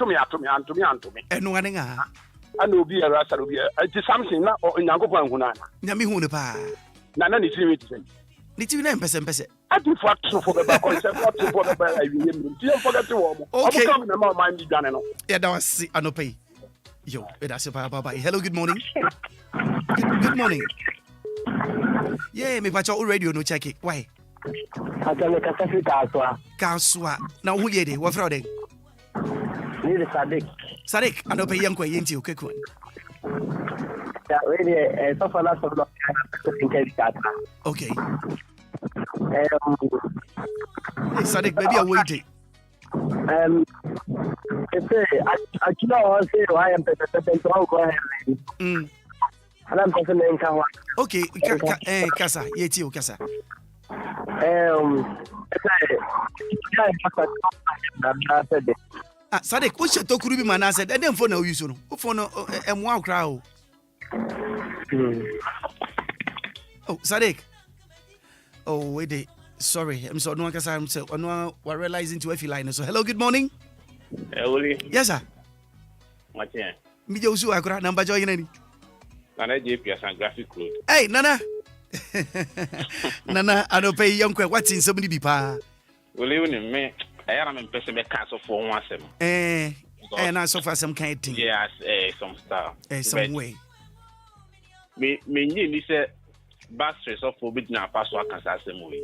S11: me.
S2: And one
S11: I know be a rasa. It is something not in Yangopan Hunana.
S2: Yami Hunapa.
S11: Nana is limited.
S2: Did you name person?
S11: I do for the concept for the you forget to warm. Okay, come in my mind, Dano.
S2: Yeah, that was Anope. Yo, that's a bye. Hello, good morning. Good morning. Yeah, me patch all radio no check it. Why?
S10: I can make a Casua.
S2: Casua. Now who ye? What Friday?
S10: Need a
S2: Sadik, I don't pay young quay into quick one.
S10: Yeah, really, so for us of okay.
S2: Sadik, maybe I'm waiting.
S10: I say I am go ahead. And I'm person in Kawa.
S2: Okay, Casa, Yeti, Casa. Sadik, what's your talk with man? I said, I didn't for no use. For no, and wow crowd. Oh, Sadik. Oh, wait. Sorry, I'm so no because I'm so no we're realizing to every line. So hello, good morning.
S12: Willy.
S2: Yes, sir.
S12: What's here?
S2: Me Josu Accra number join any.
S12: Nana JP and graphic code.
S2: Hey, Nana. Nana, I don't pay young quick. What's in somebody be pa?
S12: Willy, me. I am in person cancel for one sem.
S2: And I so far some kind of thing.
S12: Yes, some style.
S2: Some way.
S12: Me need say bus stress of forbidden now password can say some way.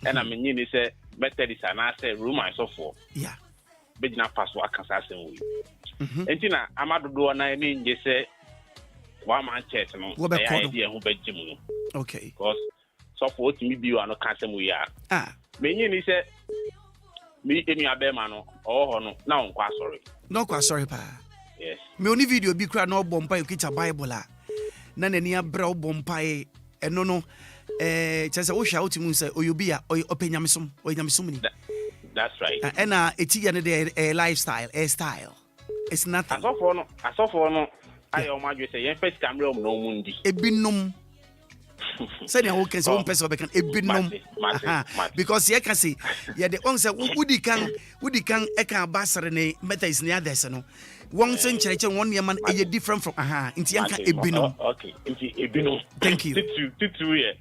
S12: And I mean you say better this and I say room I so for.
S2: Yeah.
S12: But now password can say some way. And Tina Amado do and I mean you say one man church no. Idea who bet Jim.
S2: Okay.
S12: Because so for to me be you no can some we are. Me you say me any abema no oh no now quite sorry.
S2: No quite sorry pa.
S12: Yes.
S2: Me only video be cry no bompa you kita Bible la. Na nani abra bompa e no chance wo hwa otimu say oyobia openyamsom oyanyamsom ni.
S12: That's right.
S2: And eti ya ne the lifestyle, style. It's nothing.
S12: Asofo no I o madwe say yen first camera no mundi.
S2: Ebinom Say the whole case, one person can ebinom. Because you can see, yeah, the one say, Woody can eka basarene meta is near this, no. One century, 1 year man, is different from into Yanka ebinom.
S12: Okay, into ebinom.
S2: Thank you.
S12: Two year,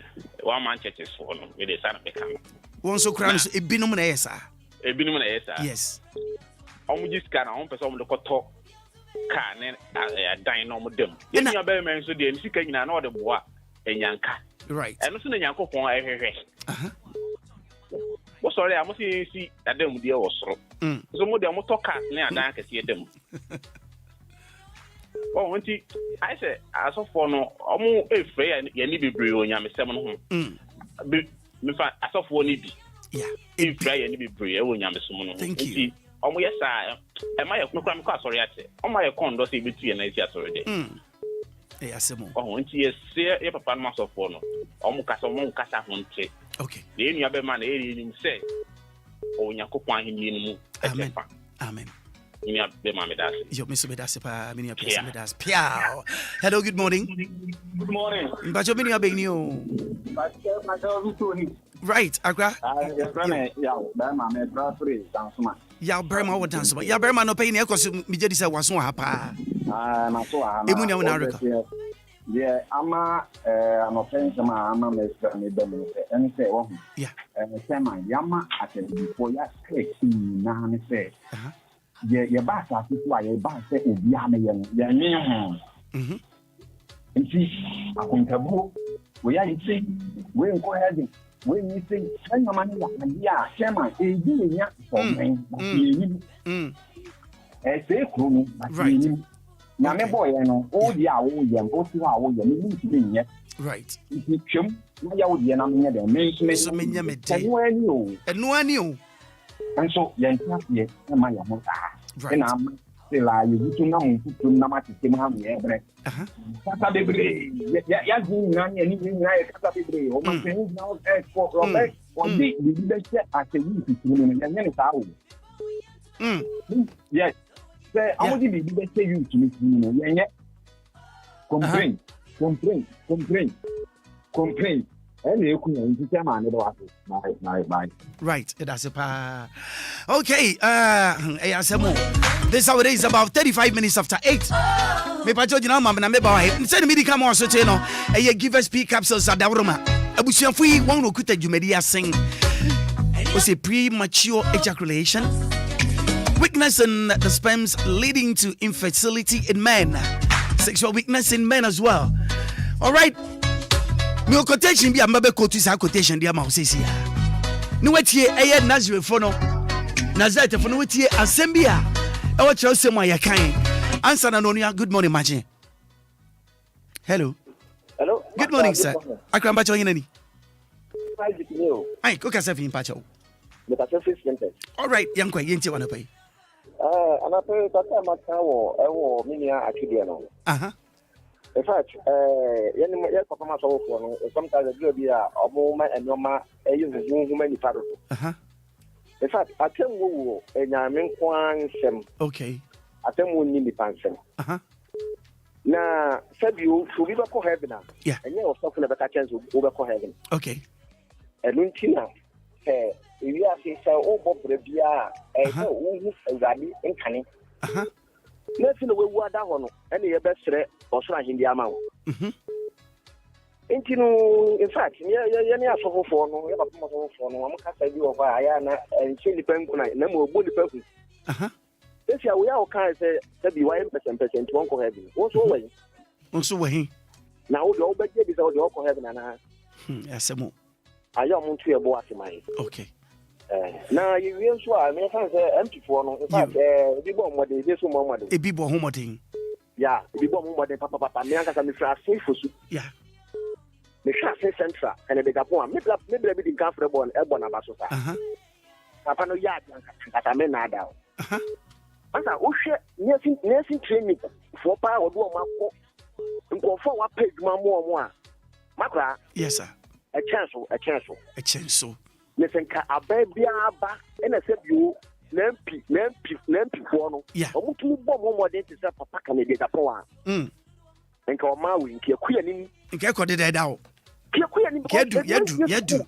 S12: 1 man churches for no, with the son of the camp.
S2: One so crowns ebinom na esa.
S12: Ebinom na esa.
S2: Yes.
S12: Just can on person the talk. Can dine on with them. Then your bear man so the NC can know the bois and Yanka.
S2: Right.
S12: And also the Yanko for well, sorry, I must see that them dear was so. So more than talk near Dan can see them. Oh, when I say, as of for no, almost a fair and you need to be brewing Yam 7 home. As of one, yeah, if I need to be brewing Yam. Thank you. Yes, I am. I no crime class or yet. On my account, does it between a nice already? Yes, oh, and she is a papa master for no. Almost Casa Monte. Okay. The any other man, say, oh, Yakopan in Amen. Amen. You miss me, that's a mini that's Piao. Hello, good morning.
S13: Good morning.
S2: But you're many being you. Right, Accra. Ya Burma would dance, but Ya Burma no pain because Mijadi was so happy. Emunia na reka.
S13: Yeah, ama an offense ma ama me and say oh. Yeah. Sema yama attend before ya say na me say. Ya ba sa ti wa ya ba say Obia me ya nyi ho. Nti akontabu we ya say we nko heading. When you say, I'm money, yeah, Shema, a year for me. A safe room, right. Now, my boy, I know all the hour, both 2 hours, yet. Right. If you come, my old Yanamia, the Miss Minyamete, and no one knew. And so, Yanka, my mother. And I'm still I you to know to Namati Timam, Casa de Bray, Yazin, anything like Casa de Bray, or my friends now for Robert, or the best at the youth and then it's out. Yes, say, I want to be the best you to me. Complain. And you couldn't tell my
S2: right, that's a pa. Okay, this hour is about 35 minutes after 8. Me pacho jina mama na meba wahe. Nseni midi kama wasoche no. Eye give us P capsules at Dauroma. Abusianfui wonu kuta jumedi sing. Was a premature ejaculation. Weakness in the sperms leading to infertility in men. Sexual weakness in men as well. All right. Me quotation bi ambe quote sa quotation dia ma osesi ya. Ni watie eye Nazareth fo no. Nazareth fo no watie asem bi a e wo kire osem a yakan. Answer na no good morning Maji. Hello.
S14: Hello.
S2: Good morning sir. Accra Mbacho yin ani. Ai ko kasa fi Mbacho.
S14: Me ta face center.
S2: All right, yankwa yenti wana pai.
S14: Ana pe ta ta mata wo minia atwede no. In fact, papa ma so for no sometimes the be a omo and normal who many part. In fact, I tell you enyame kwan sem. Okay. I tell you ni pansem. Na said you to be go heaven na. Yeah. And you also for better chance to go heaven. Okay. And untina we are say o bobre bia who ezali nkane. Nothing the way we are down, and the best also in the amount. In fact, yeah, for no, you have no, I'm cast you of Ayana and Chili Penguin, no more bully person. This year we are kind of say, 1% won't go heaven. Also, way. Now, the old budget is all the Oko heaven and yes, I am to a boy. Okay. Now you will show I mean empty for no in fact be born what dey so mama dey be born home thing yeah be born mama dey papa me aka me fra safe so yeah me fra safe central and the gapon me be the gafre born e born abaso sa papa no ya kata me na da asa o hwe nursing training for pa o do o mako nko for wa page mo a Maakora yes sir a chance listen ka ababia aba ena se bio lempi for no omutu bo mo de ti se papa kan de da po a nka o ma wi nka kuya ni nka ko de da o Yadu.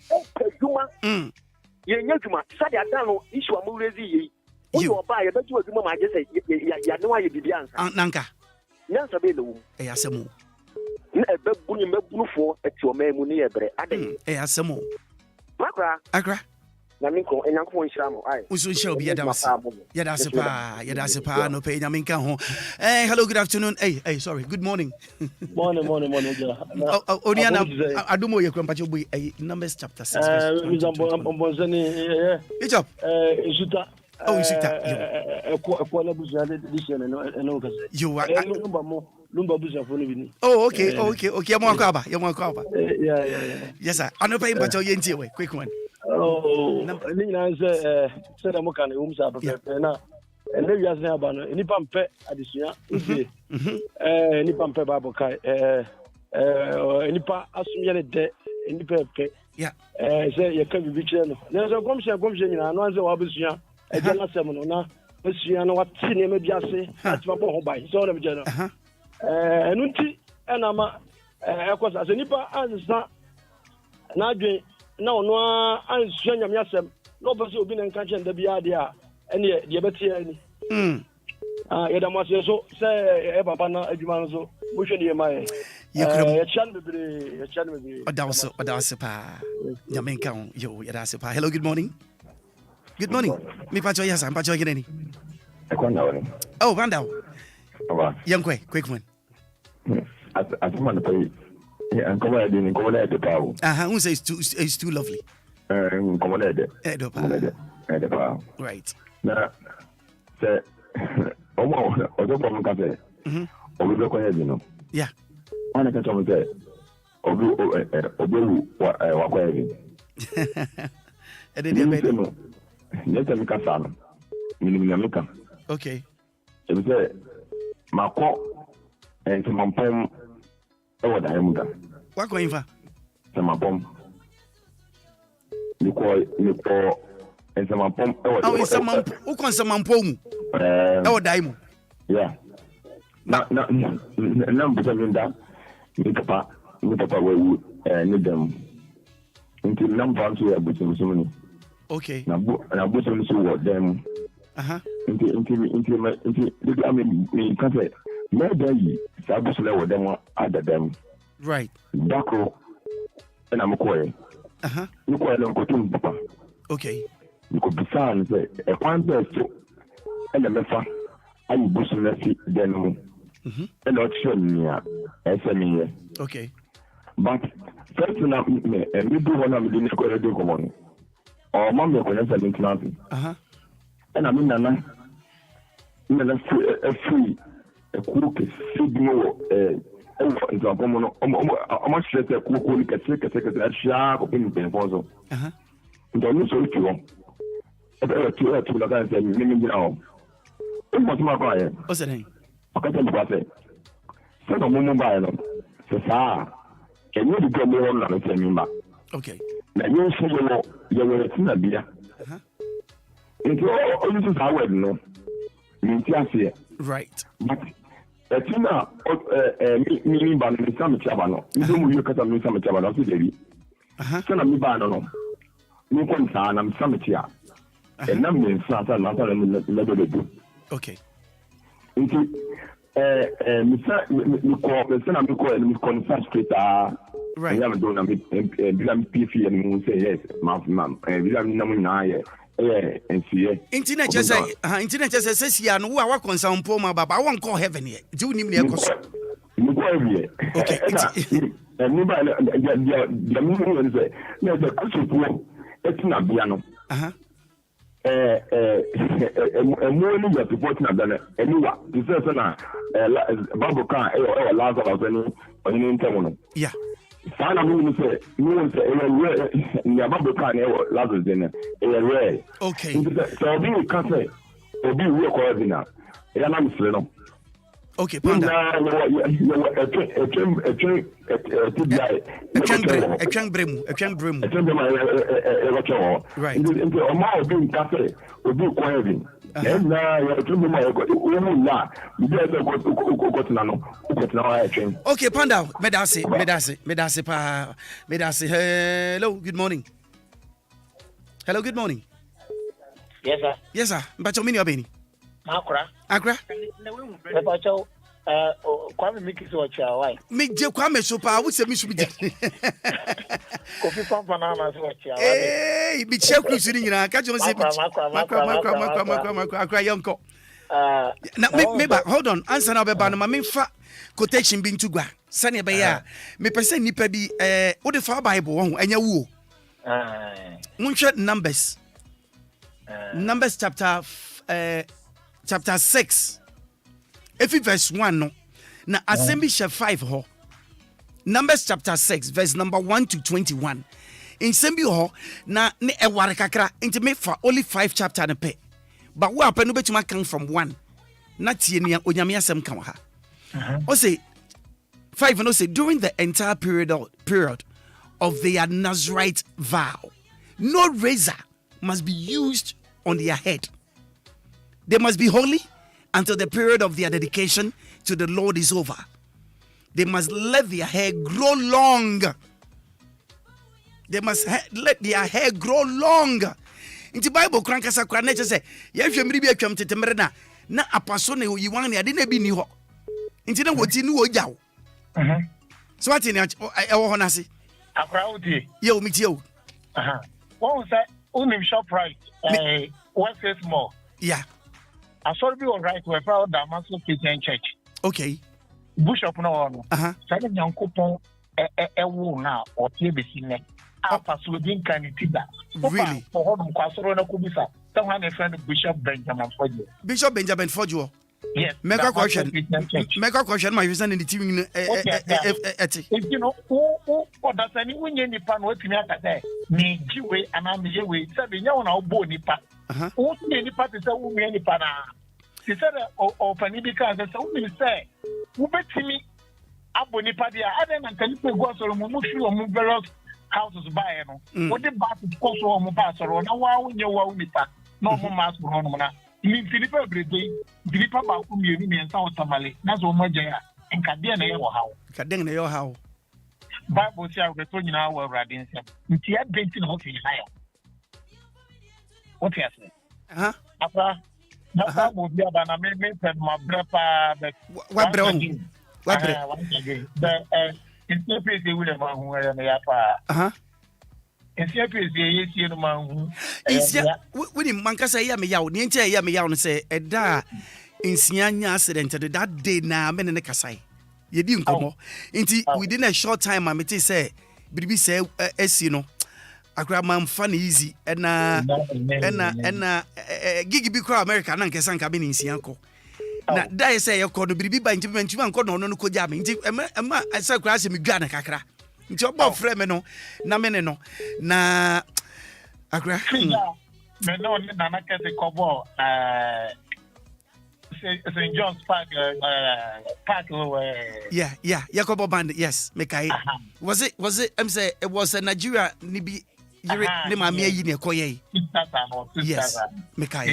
S14: Yenya Juma, Sadia Dano, issue a Murezi. You buy a better woman, I just say, Yanoa Bibian.
S2: Nanka.
S14: Nansa Belu.
S2: Easamo.
S14: Never for at your man Muniabre.
S2: Easamo.
S14: Maakora.
S2: Accra.
S14: Naminko and Uncle Shamo.
S2: Usu shall be Yadasipa, no pay Naminka home. Hello, good afternoon. Hey, sorry, good morning.
S15: Morning.
S2: Oniana, Adumo, your grandpa, will be a Numbers chapter 6.
S15: It's
S2: up.
S15: Oh,
S2: you are
S15: Lumba Busa for living.
S2: Oh, okay. Yamakaba.
S15: Yeah.
S2: Yes, sir. I'm not paying but your quick one.
S15: Oh, Nina said I'm okay. And then you ask about any pump at this year. Any pump Bible Kai, any part as me day, any pay.
S2: Yeah.
S15: Say you can be channel. There's a commission, and I know the Wabusia, a general seminar. Monsieur, what senior may be a say, that's my home by his own general. And Unti and Ama, of course, as a nipper, as not Nadri. No, I'm showing them yasem. No person will be in country and the Biadia, and yet, the Betty. Yadamas, so say, Ebapana, Edumano, Mushon, my. You could a channel be
S2: Adasipa, Yamenka, yo, Yadasipa. Hello, good morning. Good morning. Me Pacho, yes, I'm Pacho again. Oh, Vandal. Young quick one.
S16: I want to pay. And come on, didn't come at the power.
S2: Who says it's too lovely?
S16: Come on at the power.
S2: Right.
S16: Now, say, almost, or the problem can say, or we look ahead, you know.
S2: Yeah.
S16: I can tell me that, or blue, what I walk away.
S2: And then
S16: let them come down. Minimum.
S2: Okay.
S16: It was a Maakora and some pom. Oh, Diamuda.
S2: What going for?
S16: Some pom. Nico, and some pom.
S2: Oh, it's some who can some pom. Oh, Diamond.
S16: Yeah. Not between that. Papa, will need them until number to a bit of money.
S2: Okay.
S16: Now, and I put them to them. Into I mean, you can't say, maybe Sabus level them other them.
S2: Right.
S16: Dako, and I'm quiet. You quite don't go to Papa.
S2: Okay.
S16: You could be found a point best and a mefa. I will boost then. And not sure me, SME.
S2: Okay.
S16: But first, and we do one of the Nicola do go on. Or Mamma, when I said nothing. And I mean, Nana, a free, a cook, signal, much less a cook, a sharp in the proposal. Don't you so if you want. To the guys and living now. It was my buyer.
S2: What's the name?
S16: Okay, send a woman by them. So far, can you go more on the same?
S2: Okay.
S16: Now you say you were a beer. Into all this is how I know.
S2: Right.
S16: But a tina, meaning by the summer chavano. You don't look at me some chavano today. Son of me banano. No concern, I'm some chia. And number in Santa Nata and never do.
S2: Okay.
S16: Into Mr. Concern Street.
S2: Right.
S16: I haven't done a PF and say yes, ma'am, and we have no and see
S2: internet just say internet just says yeah no wa concern poma baba I won't call heaven here do you need me okay
S16: and nobody the movement say no the question it's not piano more than your support na done anyone this is na Bible can or Lazarus any internet
S2: yeah.
S16: Sana mimi say no say ni ababo kan e Lazarus den e rare.
S2: Okay.
S16: So obi can say obi we ko ordinary. E na mfre no.
S2: Okay, panda.
S16: Right. Into o ma obi can say obi ko ordinary. And now,
S2: okay, Panda, Medasi. Hello, good morning. Hello, good morning.
S17: Yes, sir.
S2: Yes, sir. But you mean you're being
S17: Maakora.
S2: Accra?
S17: Kwame Miki so cha why?
S2: Me je Kwame so pa wo se mi so bi je.
S17: Kofi pampa na na so cha.
S2: Eh, bi che cruise ni nyina ka jo se bi. Makwa Accra yonko. Na me ba hold on, answer na be ba no ma me fa quotation bi ntu gua. Sane be ya. Me pese nipa bi wo de fa Bible wo ho anya wo. Munhwe Numbers. Numbers chapter 6. If verse 1 no. Na assembly chapter 5 ho. Numbers chapter 6 verse number 1 to 21. In sembi ho na ne eware kakra into me for only 5 chapter na pe. But we happen no betuma come from 1. Na tie ne onyame asem kan ha. O say 5 no say during the entire period of their Nazirite vow, no razor must be used on their head. They must be holy until the period of their dedication to the Lord is over. They must let their hair grow long. They must let their hair grow long. In the Bible, Krankasa Kranecha say, Yafamri be come to Temerna, na apasone you want I didn't be new. Into what you know, Yow. So what in Honasi?
S17: A crowd,
S2: yo, meet you.
S17: What was that? Only shop right. One says more.
S2: Yeah.
S17: I saw you all right. We're proud that Master Christian Church.
S2: Okay.
S17: Bishop no. Second young coupon a wool now or TBC. Alpha Sweden can it that.
S2: Really?
S17: For home, Quasarona Kubisa. Someone a friend of Bishop Benjamin Fodio.
S2: Bishop Benjamin Fodio.
S17: Yes.
S2: Make a question. My reason in the team.
S17: You know, who does anyone in the pan with me at that? Me, Jiway, and I'm Jiway, 7 years on our body part. Who any part is a woman any pana? He said, or Panibika, that's only say, who bet me up on the party. I didn't tell you to go to Mumushu or Muberos houses by what the bath is cost or Mubasa or no wow in your wow nipa, no more mask for Honora. In Philippa Brady, Philippa Bakum, and South Tamale, that's all my jaya, and Cadena how.
S2: Cadena your how.
S17: Bible shall return in our radins. It's yet painting hockey higher. What you say? After that would be about a minute and my brother. What brown? What again? In September, they will have who are in the upper. In September, they see the man who
S2: with him. Mankasa Yami Yaw, Ninja Yami Yaw, say, a da in Sianya accident that day now, men in the Kasai. You didn't come within a short time. I may say, Bibi say, as you know. I grab my fun easy and gigi be crowd America and Sanka cabin in Sianco. Now, that say you called the baby by intimate you and called on no Kojam. I saw grass in Ghana Kakra. It's your bob Fremeno, Nameneno. Na Agra.
S17: No, Nanaka the Cobo, St. John's Park,
S2: yeah, Jacobo Band, yes, Mekai. Was it, I'm saying, it was a Nigeria, Nibi. Yes, Mekai.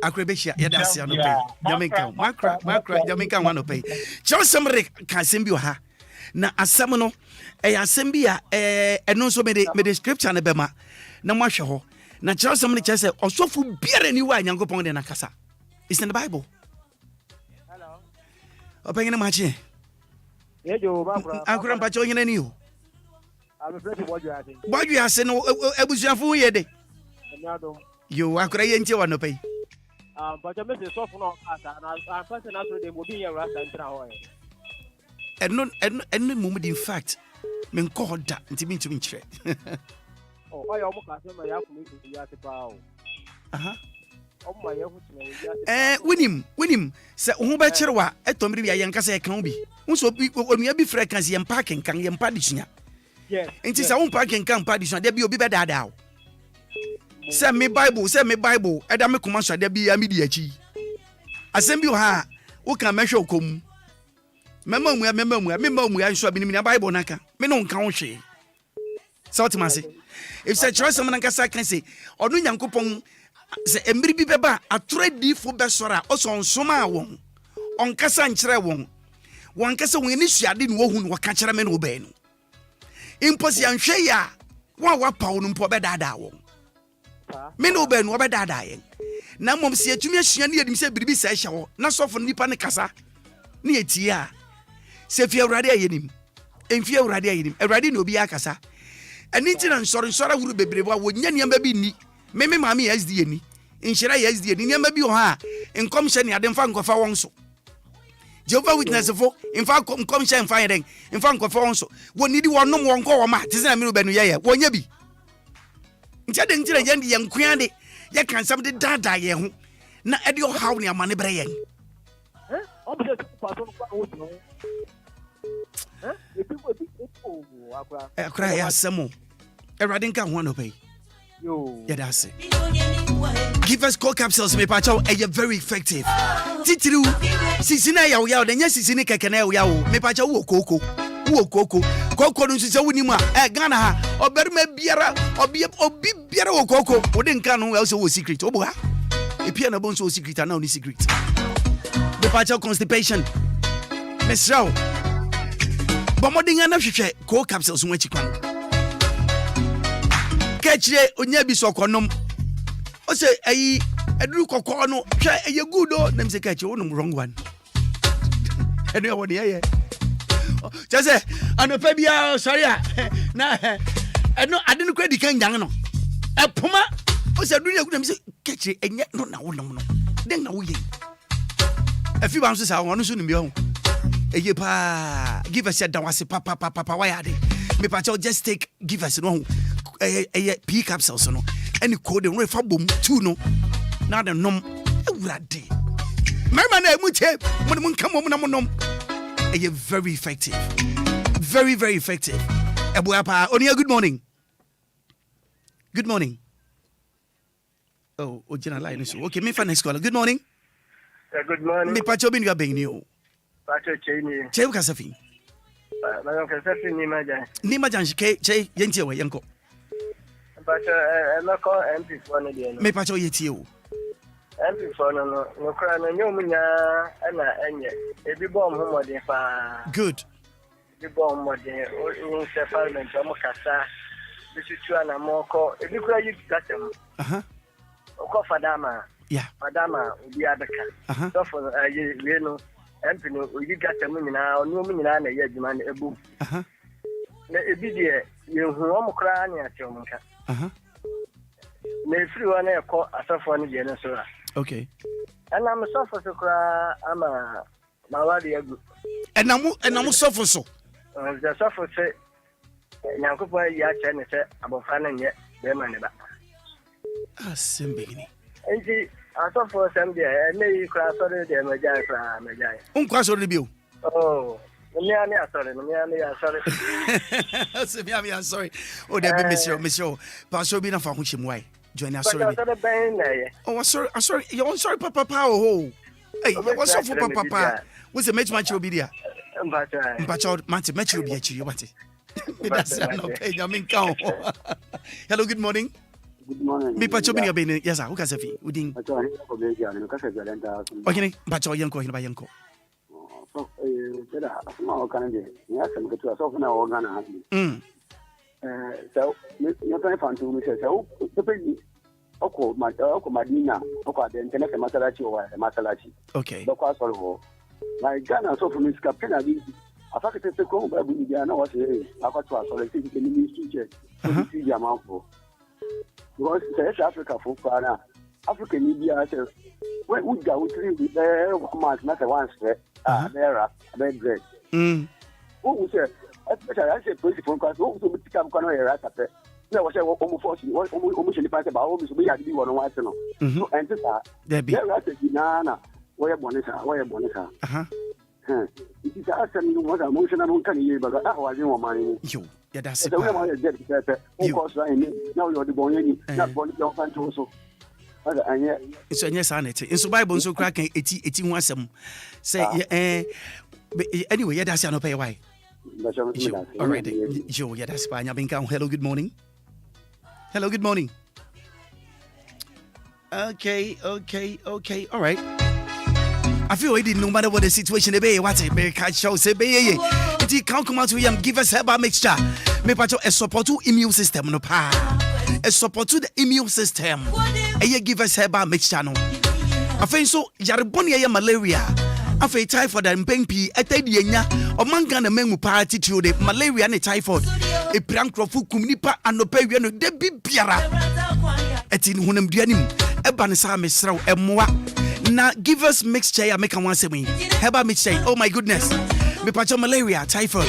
S2: Acrobatia, Yadasia, no pay. Jamaica, Maakora, Jamaica, one pay. Charles somebody can send you her. Na asamono, asembia, and also made the scripture and Bema. No masho. Na Charles somebody just said, or so for beer and you and young upon the Nakasa. It's in the Bible.
S18: Hello.
S2: Open a match.
S18: Yeah, you,
S2: Uncle Pachoyan and you.
S18: I'm afraid of what you are saying.
S2: Why you are saying, I was your fool yet? You are crying to one pay.
S18: But I made a soft knock, and I'm passing out with the Mobile Rasta and Trahoy.
S2: And no moment, in fact, men called that to me to me.
S18: Oh, I almost got him. I have to meet the Yatipao. Oh, my,
S2: win him. Say, who bachelor, at Tommy, I young Casa can be. Also, when we be frequency and parking can you partition.
S18: Yes.
S2: And it's our own parking can partition, there be a bit better now. Send me Bible, and I'm a commercial, there be a media. I send you her, who can measure come. Remember, we are sure in a Bible, Naka. Men don't count she. So, if such choice, someone can say, or no young coupon. Say embiri bi beba atredi fo besora osonsoma won. Onkasa nkyere won. Wankasa won ni suade no hu no waka kyere me no be no. Imposi anhwe ya wa pawo no mpo be dada won. Me no be no be dada yen. Na mom se atumi ahia ne yadim se biribi sa hya wo. Na sofo nipa ne kasa. Ne etia. Se fi awrade ayenim. Emfi awrade ayenim. Awrade no bi akasa. Ani ntina nsore wuru bebrebo a wonya niam bi ni. Me maami SD ni. Inhyira SD ni niam bi ho ha. Enkom hye ne ade mfa nkofa won so. Jehovah Witness fo mfa nkom hye mfa yeden. Mfa nkofa won so. Woni di wonom won ko wo ma. Tese na me no benu ye wonya bi. Ntia de ntina ye nkua de. Ye kan sam de dada ye ho. Na e de how ne amane bre yen. Accra ya samo. Erade nka ho no pay. Yo. Yeah, that's it. Give us core capsules, me pacho. You're very effective. Titiru, sisina ya then yes, sisini kekene ya me pacho wo koko. Koko no sise woni mu a Ghana ha oberme biara obi biara wo koko. Odi nka no also wo secret. Obo ha. E pia na bon so secret na no secret. Me pacho constipation. Mesrao. Bomodinga na hwehwe core capsules nwa chikwan. Kechire onya bi sokonom o se ayi eduru kokko no hwe eye good o na mse kechire wonum wrong one enu e woni ye jase anopa bia sorry na enu ade no kwedi kan jan no epoma o se duru egu na mse kechire enye no na wonum no den na wo ye afi ba nso sa wonu so nim bi ho eye pa give us a dawase papa why are they me pa just take give us no P capsules no any code no fa bom 2 no na de nom awurade mama na emuche mo nkam mo na mo nom very effective, very effective. Ebuapa Onia, good morning. Oh, original line is okay. Me for next caller. Good morning.
S19: Good morning.
S2: Me pacho bin ga ben ni o.
S19: Pacho cheni.
S2: Che kasafi.
S19: Ma ga kasafi ni majan.
S2: Ni majan ke che yenti we yanko.
S19: Pacho na ko MP for no dey no.
S2: Me pacho yeti o.
S19: MP for no kra no nyom nya na enye. Ebi bom ho modern fa.
S2: Good.
S19: Ebi bom modern o in Parliamentary o mo kasa. Bisutua na moko. Ebi kra yi gatem. Oko fadama.
S2: Yeah.
S19: Fadama Obia beka. So for we no MP no yi gatem nyina onu mu nyina na ye adwuma na ebu. Na ebi de ye hu o mo kra na atem nka. Na efiri wa na ekọ asafo no je no so ra.
S2: Okay.
S19: Ana mo sofo so kra ama mawari agu.
S2: Enamu sofo so.
S19: The sofo se nyankopo ya che ne se abofa na nye be ma ne ba.
S2: Asembegini.
S19: Enti asofo sem de na yi kra so de meja kra meja.
S2: Unkwa so de bi o.
S19: Oh. Me ani asore.
S2: Se me am sorry. Oh, there be monsieur. Pastor bi na fa ho chimwai. Join us sorry. Oh, sorry. You sorry papa oh. Hey, what's up for papa? What's the match obi dia? Mpacha match obi achi what? That's no pay you mean count. Hello, good morning.
S20: Good morning.
S2: Me pacho bi ni yes sir. Who ka safi? Udin. Okay, pacho yanko hin ba yanko.
S20: So da asma kan je ya san ka tuwa so kana wa gana hafi so you try to me say so depend oko madina oko da internet masalaci wa masalaci
S2: okay
S20: ba kwa solvo na gana so for me ska pena bi afaka te ko ba bu dia na wa se akwa so le ti ke ni student so ti jama fo because South Africa fo kana Africa ni bia se we uja utri bi month na once naira bread who say especially I say police phone call who so pick up no era tape na wo say wo mo force wo mo sheli pass ba wo so be ya bi wo no wa se no so ente sa there right na wo ye bonisa it is asem no was emotional no kan ye ba ga wa jin wo mani
S2: yo ya da se
S20: so we ma ye get tape who cause right ni now you the bon ye na bon don fan to so
S2: so anya sanity in so Bible so crack eti ho asem say anyway yeah that's no pay why already yo yeah that's fine. Hello, good morning. Okay. All right. I feel already no matter what the situation may be, what it may catch show say be it can't come out to him give us herbal mixture. Me pacho a support to immune system no pa. A support to the immune system. E ye give us herbal mixture no. I feel so yariboni ya malaria. I feel typhoid and pempi etedi enya o manga na mengu pa attitude malaria and typhoid. E prankrofu kumnipa anopa wi no de bibiara. Eti hunam duanim e ba ne sa mesrew emmoa. Now give us mixture ya make one say me. Herbal mixture. Oh my goodness. Me pacho malaria, typhoid.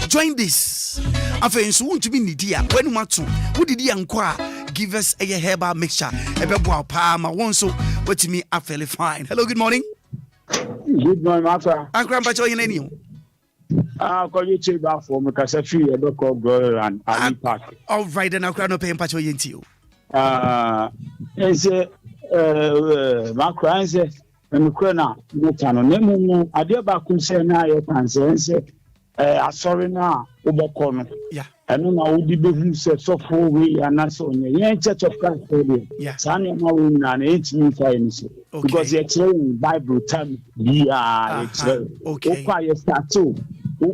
S2: Join this. Afen so won't be nidia. When matu, who did yankwa? Give us a herbal mixture. Ebe boa pa ma won so what me I feel fine. Hello, good morning.
S21: Good morning, Maakora.
S2: Accra pacho yen any.
S21: Call you check back for me cause I feel a local girl and Ali Park.
S2: All right, then Accra no pay pacho yen to you.
S21: Maakora say Maakora no channel nemu ade ba kun say na ye kan say asori na oboko no
S2: yeah
S21: eno na odi behu say so for we anaso onye yen church of Christ
S2: yeah
S21: sane ma we na na etimi fa yin so because ye in Bible time bi okay okwa ye start to Bible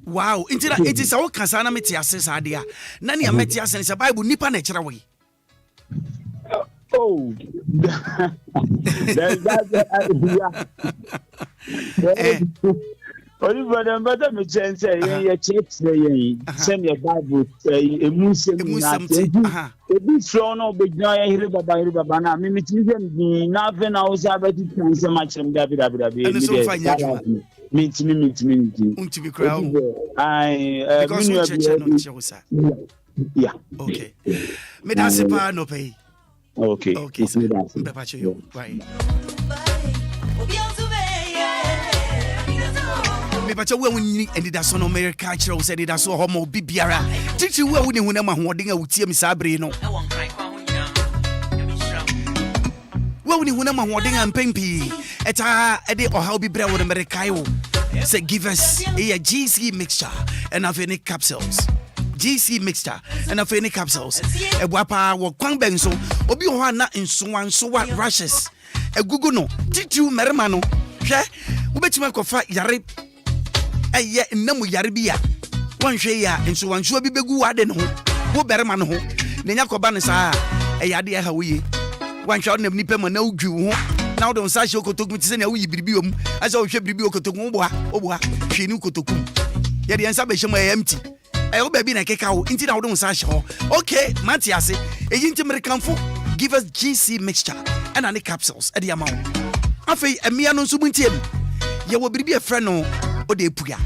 S2: wow, it is our Kasana Metias idea. Nani Metias and Bible Nipa nature way.
S21: Oh, but me chance say church send your Bible a Muslim be thrown no be here baba na me na na o say about it can say much them David meet
S2: me crowd because we church no chosa
S21: yeah
S2: okay me da se pa no pay
S21: okay
S2: me pa you right me pacha we woni Anidaso no America cultural said Anidaso Wɔhɔ bibiara titi we woni hunam ahoɔden a wutie me sabre no we woni hunam ahoɔden a mpempi eta ede ɔhaw bibra wo America wo say give us a GC mixture and aveni capsules GC mixture and aveni capsules e boapa wo kwan ben so obi ho na nso wa rashes e gugu no titi merema no hwɛ wobetuma kofa yare eye nnamu yare bia wanhwe ya nso wanhwe bi begu wade no wo berema no ho nenya koba ne saa eyade ha woye wanhwe na nipa ma na udwi ho na wo don sa hye okotokum ti se na wo yibiribi om asa wo hwe biribi okotokum oboa hwe ni okotokum ye de ensa be hye ma empty wo ba bi na keka wo nti na wo don sa hye ho okay mati ase eyi nti mrekanfo give us GC mixture and any capsules e de ama wo afei emia no nso buntiem ye wo biribi e frɛ no Ode puya.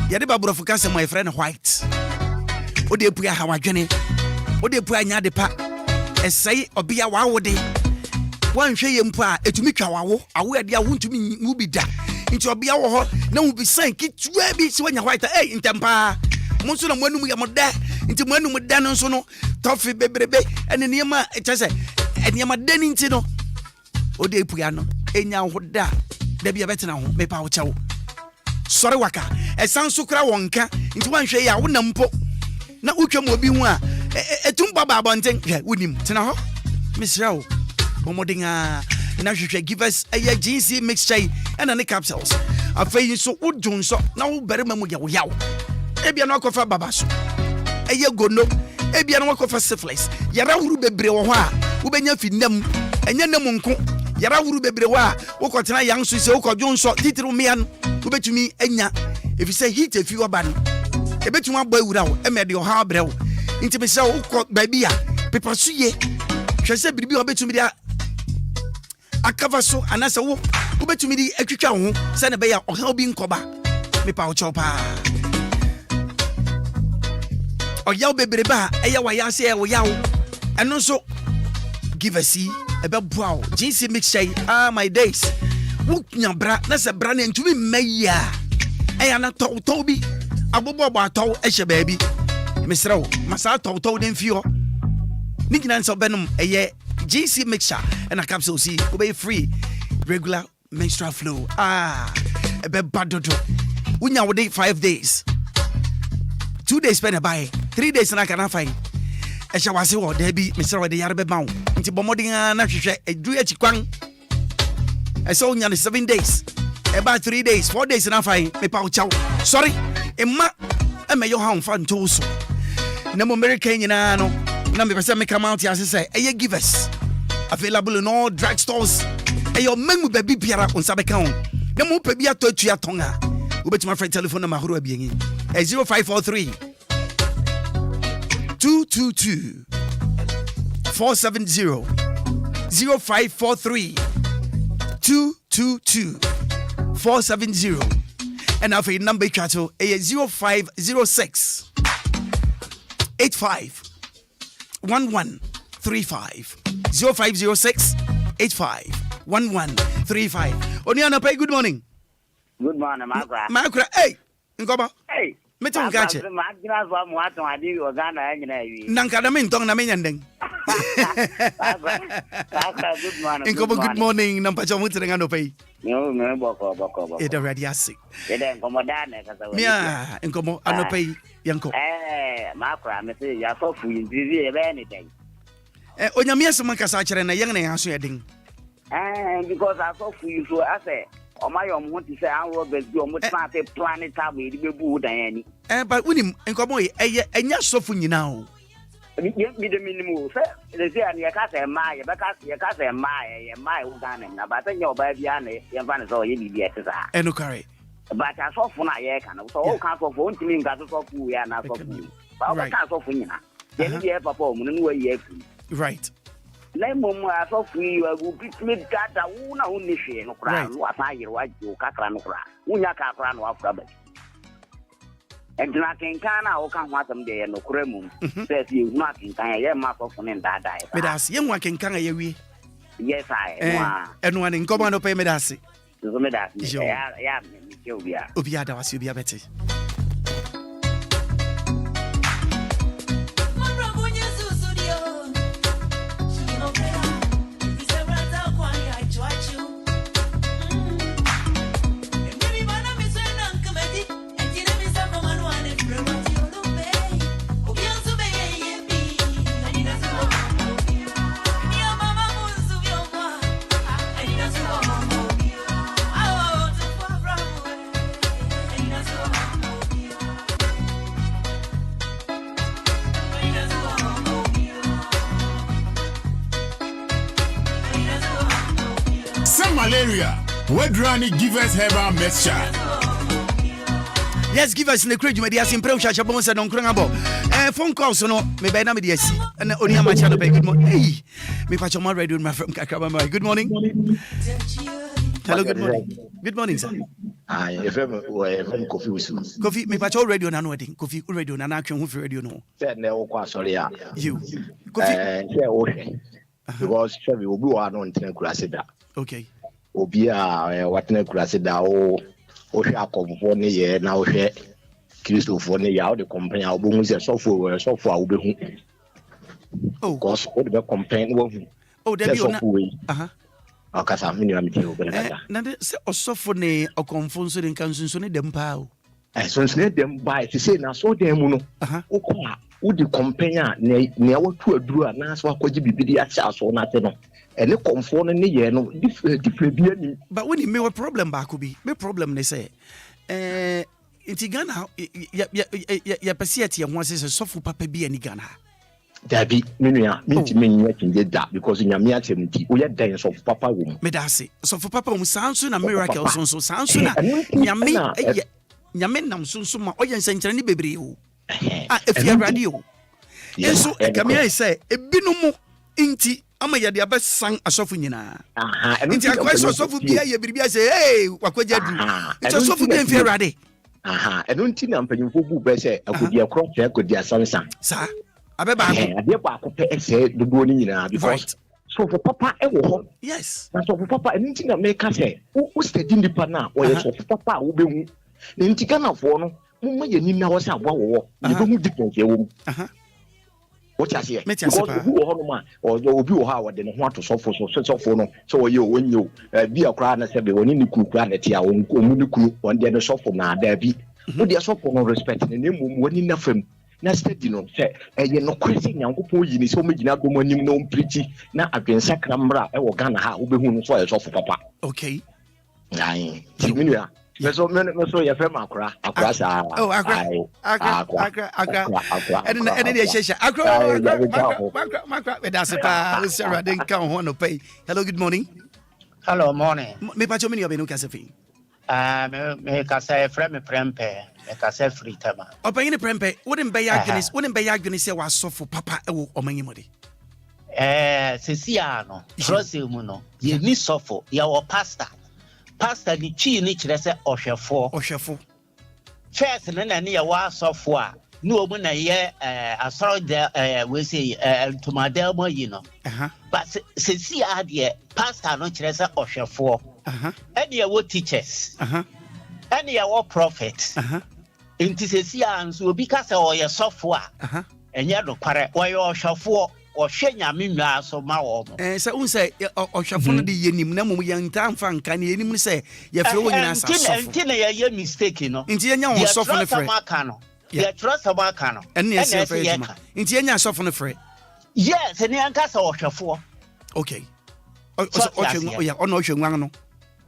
S2: Yade baburo fukase my friend white. Ode puya hawadwene. Ode puya nya de pa. Esai obia wa wode. Wanhwe ye mpo a etumi twa wawo. Awo ade a wontumi mu bi da. Nti obia wo ho na wo bi san kitwa bi si wanya white. Ntempa. Mo nso na mo anum ya mo da. Nti mo anum da no nso no tofi bebrebe ene niema etese. Eniema dani nti no. Ode puya no enya ho da. Debi abetena ho mepa wo chawo sori waka esan so kra wonka nti wanhwe ya wona mpo na utwam obi hu a etum baba abonten hwe wonim tena ho misrawo bomodinga na hwehwe give us a GC mixture and any capsules afei so udun so na wo berema mu yawo ebia na akofa baba so gono ebia na akofa syphilis yara huru bebre wo ho a wo benya finam enya nam nko yara huru bebre wa wokotena yang so se wokodwo nso titiri mia no wobetumi anya if you say heat if you oban ebetumi agba ewura wo emede o ha abre wo nti be se wokọ baby a pepa so ye hwese biribi obetumi dia akava so anasa wo wobetumi di atwitwa wo se ne be ya o ha obi nkoba mepa wo chopa o yaw bebre ba eya wa ya se e wo yaw eno so give a see ebe boa GC mixture my days wunya bra na se bra na ntumi maya eya na to bi agbogbo ato ehye baabi mesrew masa to den fio ni gina nso benum eye GC mixture and a capsule see obey free regular menstrual flow ebe badodo unya wo dey 5 days 2 days spend by 3 days na kana fine e sha wase wo da bi me sere wo de yare be ma wo nti bomodin na hwehwe edu achikwan e so unya 7 days about 3 days 4 days na fine me pa uchaw sorry emma eme yo ha mfa nto so na mo America nyina no na me pese me come out ya say eye givers available in all drugstores your menu baby biara on sabeka on na mo pe bia to atua tonga wo betima friend telephone number horo abienyi 0543 222 470 0543 222 470 and now for your number chato 0506 85 1135 0506 85 1135. Oniana pay good morning.
S10: Good morning, Maakora.
S2: Maakora, hey, Ngoba.
S10: Hey.
S2: Me ton gache.
S10: Maakora wa mo aton adi o Ghana nyina yi.
S2: Nanka da me ntong na me nyandeng.
S10: Maakora, good morning.
S2: Ngoba good morning. Nampa cha mutere ngano pay.
S10: Yo, me boko.
S2: E da radiasi.
S10: E da inkomoda na kasa we.
S2: Mia, inkomo ano pay yanko.
S10: Maakora, me say ya so fu indiri e be anything.
S2: Onyamia se man kasa kire na yang na yan so yedin.
S10: Because I saw for you, so I say, oh my, I'm want to say, I'm Robert, you're much planted tabby, the boo, Diane.
S2: But when him and come away, and yes, so for you now.
S10: Me the minimum, sir. They say, and your cat and my, your cat and my Uganda, but I know by Vianney, your van is all you need yet.
S2: And no carry.
S10: But I saw for my air can also all kinds of phone to me, got to talk to you, and I saw for you. But I can't talk for you now. Then you have a poem, and where you have.
S2: Right.
S10: Lemon I saw for you, I will beat me that I won't only share no crown, what I hear what you Accra no crown, Unyaka crown of rubber. And Nakin Kana or can want them there no cremum, says you not in time, yeah, mark of and that die.
S2: But as young one can come away.
S10: Yes, I
S2: and one in command pay medasi.
S10: Yeah,
S2: Obia da was you be a better.
S3: Malaria. Where Granny give us herbal mixture.
S2: Yes, give us in the crate. You may be asking pressure. Chabon said on Krangabo. Phone calls, no, maybe I'm the SC. And only a match. Good morning. Hey, me patch on my radio with my friend Kakabama. Good morning. Hello, good morning. Good morning, sir.
S22: If I'm confused.
S2: Coffee, me patch all radio na no wedding. Coffee, radio na action who radio no.
S22: Said no, sorry.
S2: You. Coffee.
S22: Because we will go on in Crasida.
S2: Okay.
S22: Obia, what ne Crasida, o Shakom for the year now, Christo for the year, the company, our bones are so for will be. Oh, because all the campaign will.
S2: Oh, there you
S22: go. Because I'm in
S2: a so for ne or confound in Kansun in them pow.
S22: As soon as them by to say, now so them, who the companion near to a drew and ask what could be the access or nothing. And the conform in the year, no different.
S2: But when you make a problem, Bakubi, my problem, they say, it's Ghana, ya Passiati, and once is a soft papa be any Ghana.
S22: There be many can get that because in your meeting, we are dance of Papa room.
S2: Medasi, so for Papa, sounds soon a miracle, so sounds soon. Yamen nam so ma oyen senchire ni bebre o if you radio enso e kamia say ebinumu inti ama ya de abesan asofu nyina inti akwa asofu bia ye biribia say hey wakwaja du inti asofu bia mfi rade
S22: eno nti na mpanyimfo bu be say akodi akro fe akodi asansan
S2: sa abeba
S22: ade ba akopɛ ese dodo ni nyina because so for papa e wo ho
S2: yes
S22: na so for papa eno nti na make say wo steady nipa na o ye so for papa wo be hu nti Ghana for no mumma ye ni na wo say aboa wo ye be hu difference ye wo What I say? Because who or Obi or the want to suffer so no. So you when you be a crown and say the one in the cook planet here on Kumuku on the other suffer now there be. No, they are so no respect in the name when enough him. Na steady no say you no crazy nyankopon yi ni so magina go manim no preach na adwensa kramra e wo Ghana ha obehu no so ya so papa. Okay. Ai, timinu so you feel Maakora sa. Oh, Accra. And the shesha. Accra. That's a Sarah didn't come on to pay. Hello, good morning.
S1: Hello, morning.
S22: Me pacho mini obenu cafe.
S1: Me kasa frame prempe. Me kasa free tama.
S22: Open in the prempe. Wouldn't be agnes say was so for papa o manyimodi.
S1: Sesiano. Trose mu no. Ye ni sofo. Ya wo pastor. Pastor ni chi ni kire se ohwefo first na ne ya wa sofo a no omu na ye asoro de we say tomadel mo yi no but se ade pastor no kire se ohwefo and ye wo teachers and ye wo prophet enti se anso obi ka se o ye sofo a enye do kware wo ye ohwefo ohwe nyame nwa so ma wo mo
S2: say unse ohwefo no de yenim na mum yanta mfa nka ne yenim se ye fere wo nyina sa sofo
S1: enti na ye mistake no
S2: enti ye nya wo sofo no fere
S1: ye trust amaka no
S2: enne ye se fere juma enti ye nya sofo no fere
S1: yes ene anka sa ohwefo
S2: okay ohwe ya ono ohwe nwan no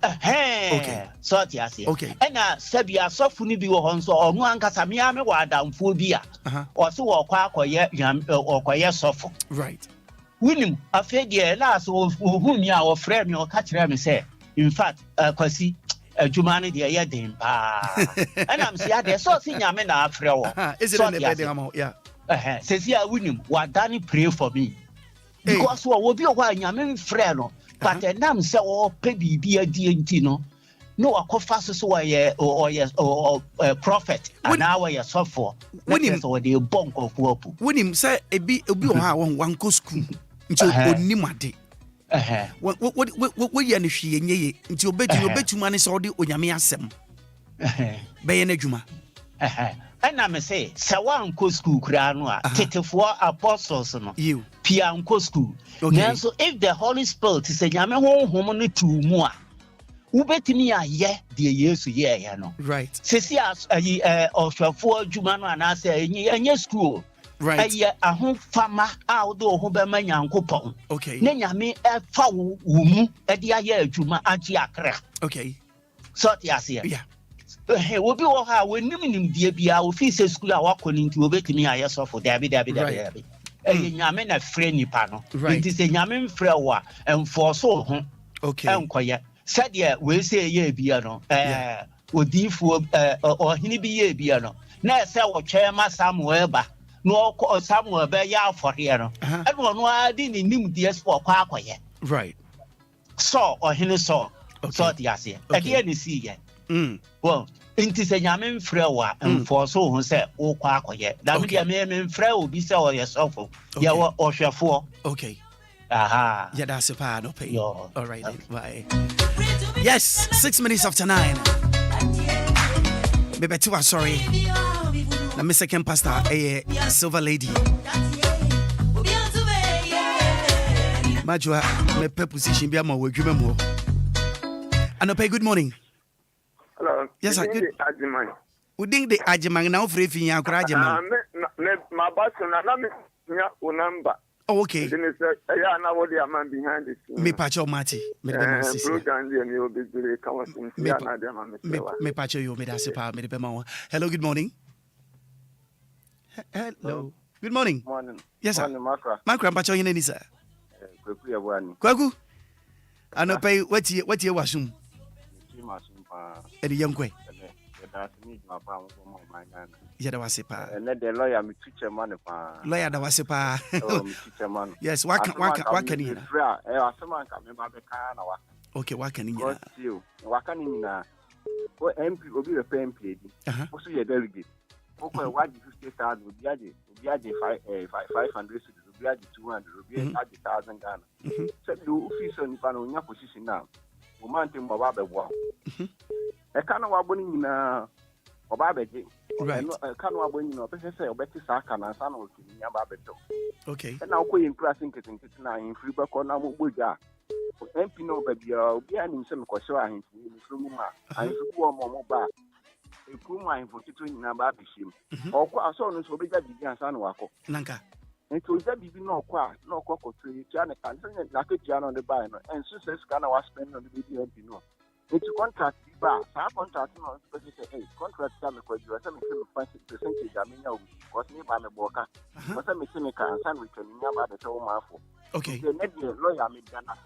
S1: okay so ti ase ena sabia sofo ni bi wo ho nso onu anka sa me wa adamfo bi a o se wo kwa akoye sofo
S2: right
S1: Willy afedie na so hu mi a wo frɛ mi o ka kyerɛ mi sɛ in fact kwasi adwuma ne de ye den pa ena am se ade so si nyame na afrɛ wo
S2: is it in the bedding am yeah
S1: sesi a Willy wa dani pray for me because wo bi o kwa nyame frɛ no but nam se o pe bibi adi enti no akofa so ye prophet and our ye suffer when so dey bonk of wopu
S2: when say ebi o ha wan ko school nti onim ade what ye ne hwie nyeye nti obetuma ne se odi onyame asem be ye na dwuma
S1: and me say wan ko school kura no a tetefo apostles no pia nko school so if the Holy Spirit is a nyame honhom no tu mu a ubetimi aye de Yesu ye ya no
S2: right
S1: sesi ohwefo adwuma no ana say enye school
S2: right
S1: aye ahon fama a wo do ho be ma nyankopon
S2: okay
S1: na nyame fa wo mu e de aye adwuma agi Accra
S2: okay
S1: so ti ase
S2: yeah
S1: wo bi wo ha wo nim die bia wo fi se school a wakoni nti obetimi aye sofo dabi nyame na frɛ nipa no nti se nyame mfrɛ wo a enforce ho
S2: okay
S1: enkoye said ye we say ye bia no odifo ohini bi ye bia no na se wo twema Samuel ba no Samuel ba ya afɔre no e no adi ni nim die so kwa akoye
S2: right
S1: so ohini so the ase e de ni si ye well inti se nyame mfrɛ wo a enforce ho se wo kwa akoye da me dia me mfrɛ obi se o ye sofo ye wo ohwefo
S2: okay
S1: aha
S2: yeah that's a part of it all right bye yes 6 minutes after 9 me betu sorry na me second pastor silver lady majwa me pe position bi ama wadwuma mu anope good morning.
S7: Hello.
S2: Yes, sir. Good. Uding the Ajiman now free for you, Ajiman.
S7: My boss na me number.
S2: Oh, okay.
S7: Then it's yeah, now what the man behind it.
S2: Me pacho Mati. Me pacho you me that's pa me the hello, good morning. Hello. Good morning.
S14: Morning.
S2: Yes, sir.
S14: Morning, Maakora.
S2: Maakora pacho you name sir.
S14: Kwaku ya bwani.
S2: Kwaku. Anope what you wasum. Edi yankwe. Yada wasipa.
S14: And the lawyer me teacher man pa.
S2: Lawyer da wasipa.
S14: Me teacher man.
S2: Yes, what can you?
S14: Asema nka me ba be ka na wa.
S2: Okay, what can you?
S14: What can you na? O MP obi re MP di. O so ye delegate. O ko wa di 50,000 obi aje 500 cedis obi aje 200 obi aje 1,000 Ghana. So do officer ni pa no nya position na. O man tem baba be bo. E ka na wa boni nyina
S11: oba beje kanu abonyi no pese say obeti sa aka na sa na otumi nya ba beto
S2: okay
S11: na okoye nkura sinketinket na infri bako na mogboja MP no ba bia obi ani se me kwose ahemfu ni from ma ahemfu wo mo ba ekum ahemfu tito nyina ba bishim okwa aso no so obeja bibi ansa na wako
S2: nanka
S11: nti oja bibi na okwa kotri tia ne kan se na ketia no de ba no enso se ska na wa spend no de bibi MP no nti contract ba sa contract no specific contract ka me kwaju asa me se me percentage amenya obi cause me ba me boka asa me se me kan san return nya ba de so ma afọ
S2: okay
S11: the net lawyer me dana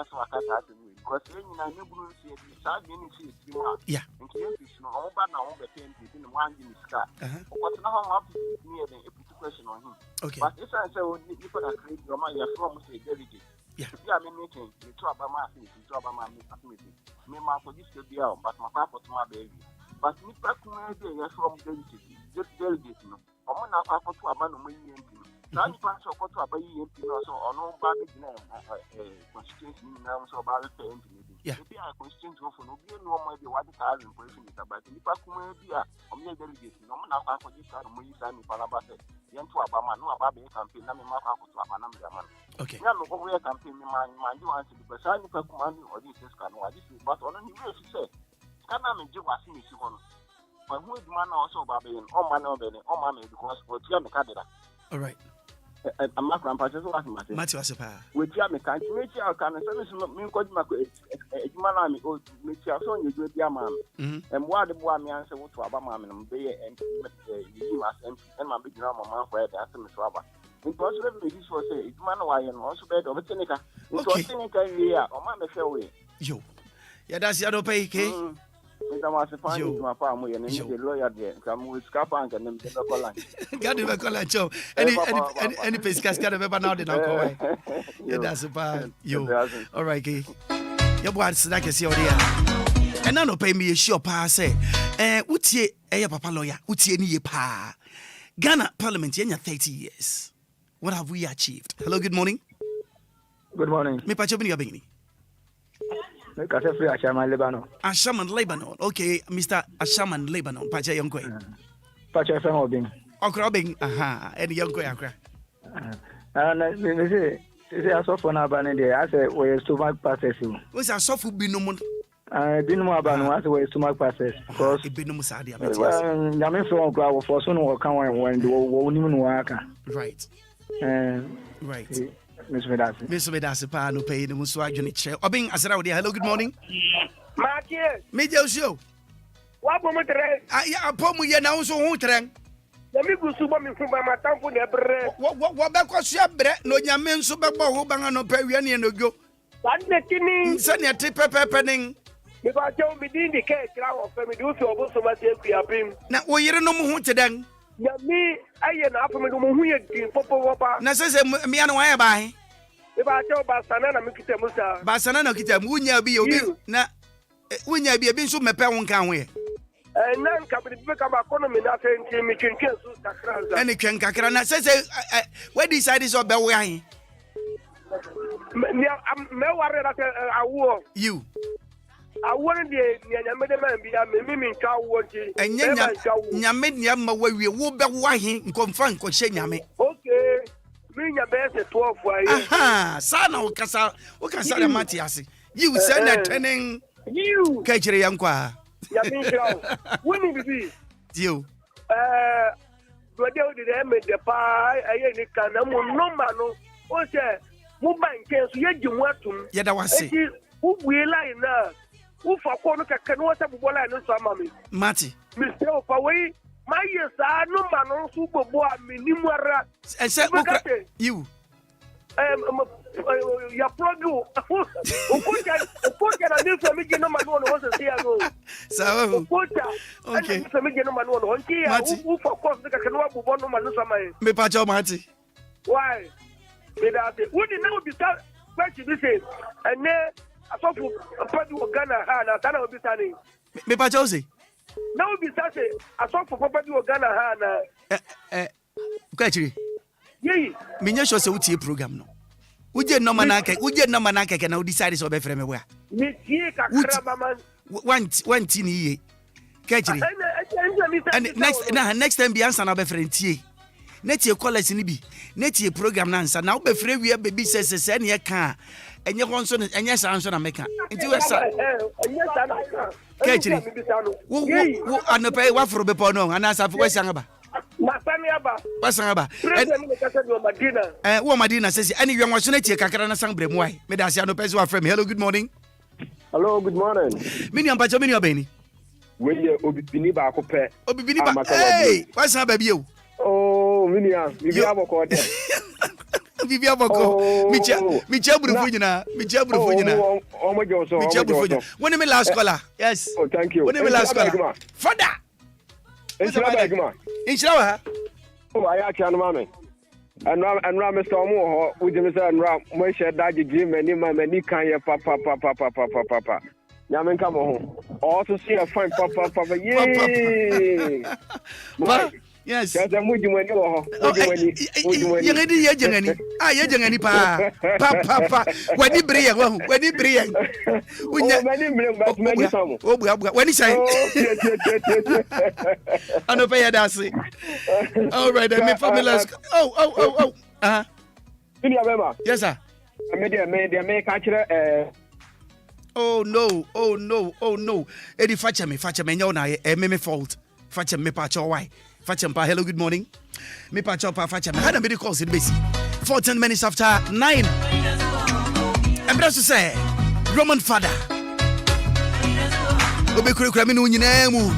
S11: so akata ase ni because nyina ne buru si e sa de ni si ti ma
S2: yeah
S11: nti en fi no o ba na o be ten ti ni wan ni ska o na ho ma ni e de put question on him
S2: okay
S11: but if I say o ni for that create your man ya from say delegate
S2: yeah
S11: yeah me making me to abama me to abama me ma for this be out but my papa to my baby but me pack me dey ya from delegate no o mo na papa to abama no me yin pi na ni pa so ko to abama yin pi no so ono ba be na constituency ni na so ba be pen pi ni bi a constituency of no bi no mo be what ka as impression is about ni pack me bi a o me delegate no mo na papa this ka mo yi sa ni pala ba se yen to abama no ababa e campaign na me ma ko to abama na me man
S2: okay
S11: ya no go we campaign me man do want to be sa ni pa kuma ni o this ka no adi si but ono ni we say kana me je wasi ni si hono but who is man also baba yen o man o be ni o ma me because o tia me ka dira
S2: all right
S11: I'm not grandpa so what
S2: Matthew Asepa
S11: we tia me kan me tia kan so me ko ma ko ejuma na me o me tia so nye do bia ma wa de bo me anse wo to aba ma me no be ye yi ma sem en ma be gina ma ma for da ase me so aba because we be so say ejuma na wa ye no so be do betenika so betenika wi a o ma me hwe we
S2: yo ya da si ado pay ke
S11: Ndama se fa ni ma pa mo ye ne de lawyer de ka mo scapa an kan de ko lan
S2: God be ko lan cho any pescas ka be ba na de na ko wai ya da se pa yo all right ke ya bo at snack se odi ya and no pay me sure pa say utie ya papa lawyer utie ni ye pa Ghana Parliament yenya 30 years what have we achieved? Hello, good morning.
S4: Good morning.
S2: Me pa cho bini ga bini
S4: Free Ashaman, Lebanon.
S2: Ashaman, Lebanon. Okay, Mr. Ashaman, Lebanon. Pacha Yonkwe.
S4: Pacha Famobing.
S2: Okrabing, aha, and Yonkwe Accra.
S4: And they are so fun about it. I say, we're stomach passes.
S2: What's a soft binomon?
S4: Binum about us, we're stomach passes. Because
S2: Binum Sadia.
S4: Yamin from Grau for soon will come when the woman work.
S2: Right. Right.
S4: Miss
S2: Vedasi pa no pay the musu adwene che obin asra wodi hello good morning
S5: Maakora
S2: me je usio
S5: wa bo mo tre
S2: ya apomu ye na unso hu tren
S5: ya mi gusu bo mi fu ba matamfo ne bre
S2: wo be ko so bre no nyame nso be bo ho ban no pa wi ne no go
S5: san ne kini
S2: se ne te pepepe nin
S5: mi ba je mi din di ke kra wo fe mi du fi obo so ma te kuapim
S2: na wo yire no mu hu teden
S5: ya mi aye na afa me do mo hu ye din popo wo ba
S2: na se mi anu wa ye ba he
S5: e ba je ba sana na mi kita musa
S2: ba sana na kita mu nya bi obi na wunya bi nso mepe won kan ho ye
S5: na nka bi ka ba economy na fe nti mi twentwen so kakra za
S2: eni twen kakra na se we decide so be we ahin
S5: me ware na awo
S2: you
S5: awon de nyame de man bia me mi ntwa wo nti
S2: enya nyame nya ma wawie wo be wahin nkomfa nkɔhye nyame
S5: okay mi nya be se 12 ayi
S2: aha sana ukasa le mati ase you say na tenen
S5: you
S2: kajire yankwa
S5: ya mi ntwa woni bibi
S2: you
S5: dode o de me de pa aye ni kana mo number no o se mo banke so ye gimu atum
S2: ye da wase
S5: ubue line na ufa ko no kaka no wasa bubo line no so amami
S2: mati
S5: mr ofa we my yes number no so bobo aminimu ara
S2: say you
S5: ya produ ukoja na nifu miji no manu no wasa sia no
S2: sawa
S5: ukoja
S2: okay
S5: nifu miji no manu no onti ya ufa ko so kaka no bubo no manu so amai
S2: me pa cho mati
S5: why me that would now be start what you say and asofu padi wo Ghana ha na Ghana obi sani
S2: me pa cho say
S5: now be start asofu padi wo Ghana ha na
S2: kwachiri
S5: yi
S2: me nya sure say utie program no uje no manaka na decide so be frame we
S5: me tie kakra mama
S2: wanti ni ye kwachiri And next time be answer na be friendie. Net ye college ni bi. Net ye program na answer. Na be free we baby says na ye kan. Enye won so enye sa answer na meka. Nti we sa.
S5: Enye sa na kan.
S2: Kechiri. Wo anope wa foro be po no anasa fo kwesi aba.
S5: Masami aba.
S2: Kwasi aba. Wo Madina says any we won so na tie kakra na sang bremu ai. Me da sia no pese wa frame. Hello, good morning.
S14: Hello, good morning.
S2: Mini ampacho mini obeni.
S14: Weye obibini ba ko pe.
S2: Obibini ba. Hey, kwasi aba bi o.
S14: Oh, mini a, bibi aboko de.
S2: Bibi aboko. Micha burufu nyina.
S14: Omo joso.
S2: When me last caller? Yes.
S14: Oh, thank you.
S2: When me last caller? Father. Inshallah.
S14: Oh, I actually mama. And Mr. Omo, we just said we should that gym many can you papa. Yamen come home. Also see a fine papa. Yay.
S2: Yes.
S14: That's a moody when you are.
S2: Yangani papa. When you bring when he say, I know pay that's it. All right, I mean family. Yes, sir.
S14: May catch
S2: Oh no. Eddie Facha me, me fault. Facha me patch why. Fachempa, hello, good morning. Me pachopa Fachempa. Had a bit of calls in basic. 14 minutes after 9. I'm just to say, Roman father. Obekuru kraminu nyinemu.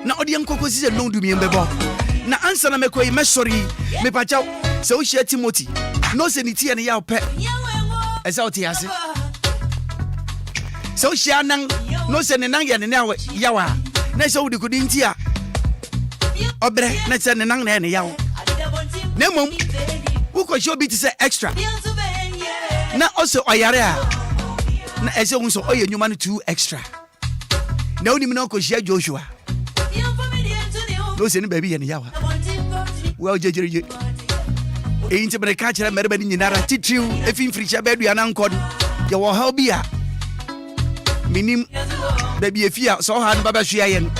S2: Na odi yankoko si no do me mbebo. Na answer na mekoi me sorry. Me pacho se o share Timothy. No se ni tie na ya ope. Esa o tie ase. Se o share nan no se ne nan ya ne yawa. Na se o di kudi ntia. Obre na se ne nang na ne yawo na mom wo ko show bit say extra na also oyare a na ese wo so oye nyuma no 2 extra na oni mi na ko share Joshua no se ne baby ye ne yawa well jejeje e inti bre ka kire mereba ni nyinara titriu efin fricha bedu ana nkod ye wo ha obi a minim baby efia so ha no baba hwia ye no.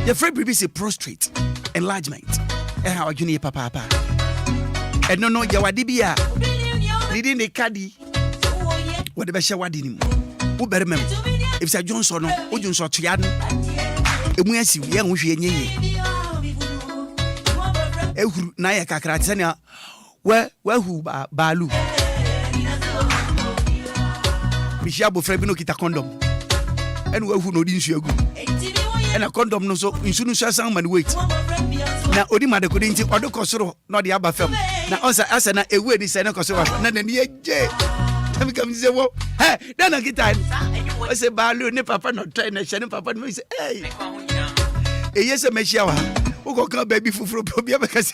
S2: Your friend BBC prostrate enlargement. How you papa. And no, you are Dibia. Leading the caddy. What the shall wadi him? Who better remember? If Sir Johnson or Johnson Triad, a mercy, young with ye. Naya Kakratania. Where who Balu? Michelle Frebino kita condom. And where who know this you and a condom no so insurance sang man wait. Na odi ma de kodinti odo kosoro no de aba fam. Na osa asa na ewe di se na kosoro na na ne je. Am kam say wo. Hey, then a kita. O say balu ne papa no try na she ne papa no say hey. E yes me shia wa. Wo ko kan baby fufuro probia be kase.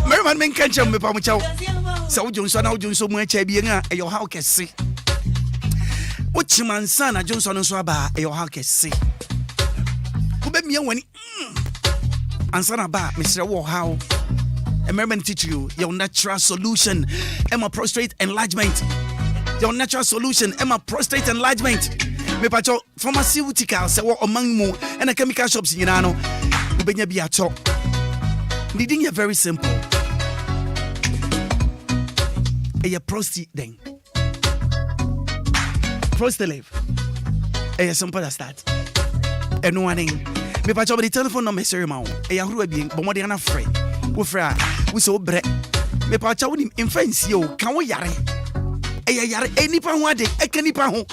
S2: Merman men kan cham me pa mo chaw. Sa wo jonso na wo jonso mu acha bi nga e yo ha o kese. Uchimansa na Johnson so aba e yo ha kese. Ube mi wani answer na ba Mr. Wo how American teach you your natural solution Emma prostate enlargement. Your natural solution Emma prostate enlargement. Me pacho pharmaceutical se wo among mu and chemical shops nyina no ubenya bi ato. Needing you very simple. E prostate then. Prostate live. Simple as that. And one thing. Me patch over the telephone number sir ma. Huru bien, but more than a friend. We fra, we so bre. Me patch over in friends yo, can we yare? Yare any pa ho ade, can nipa ho.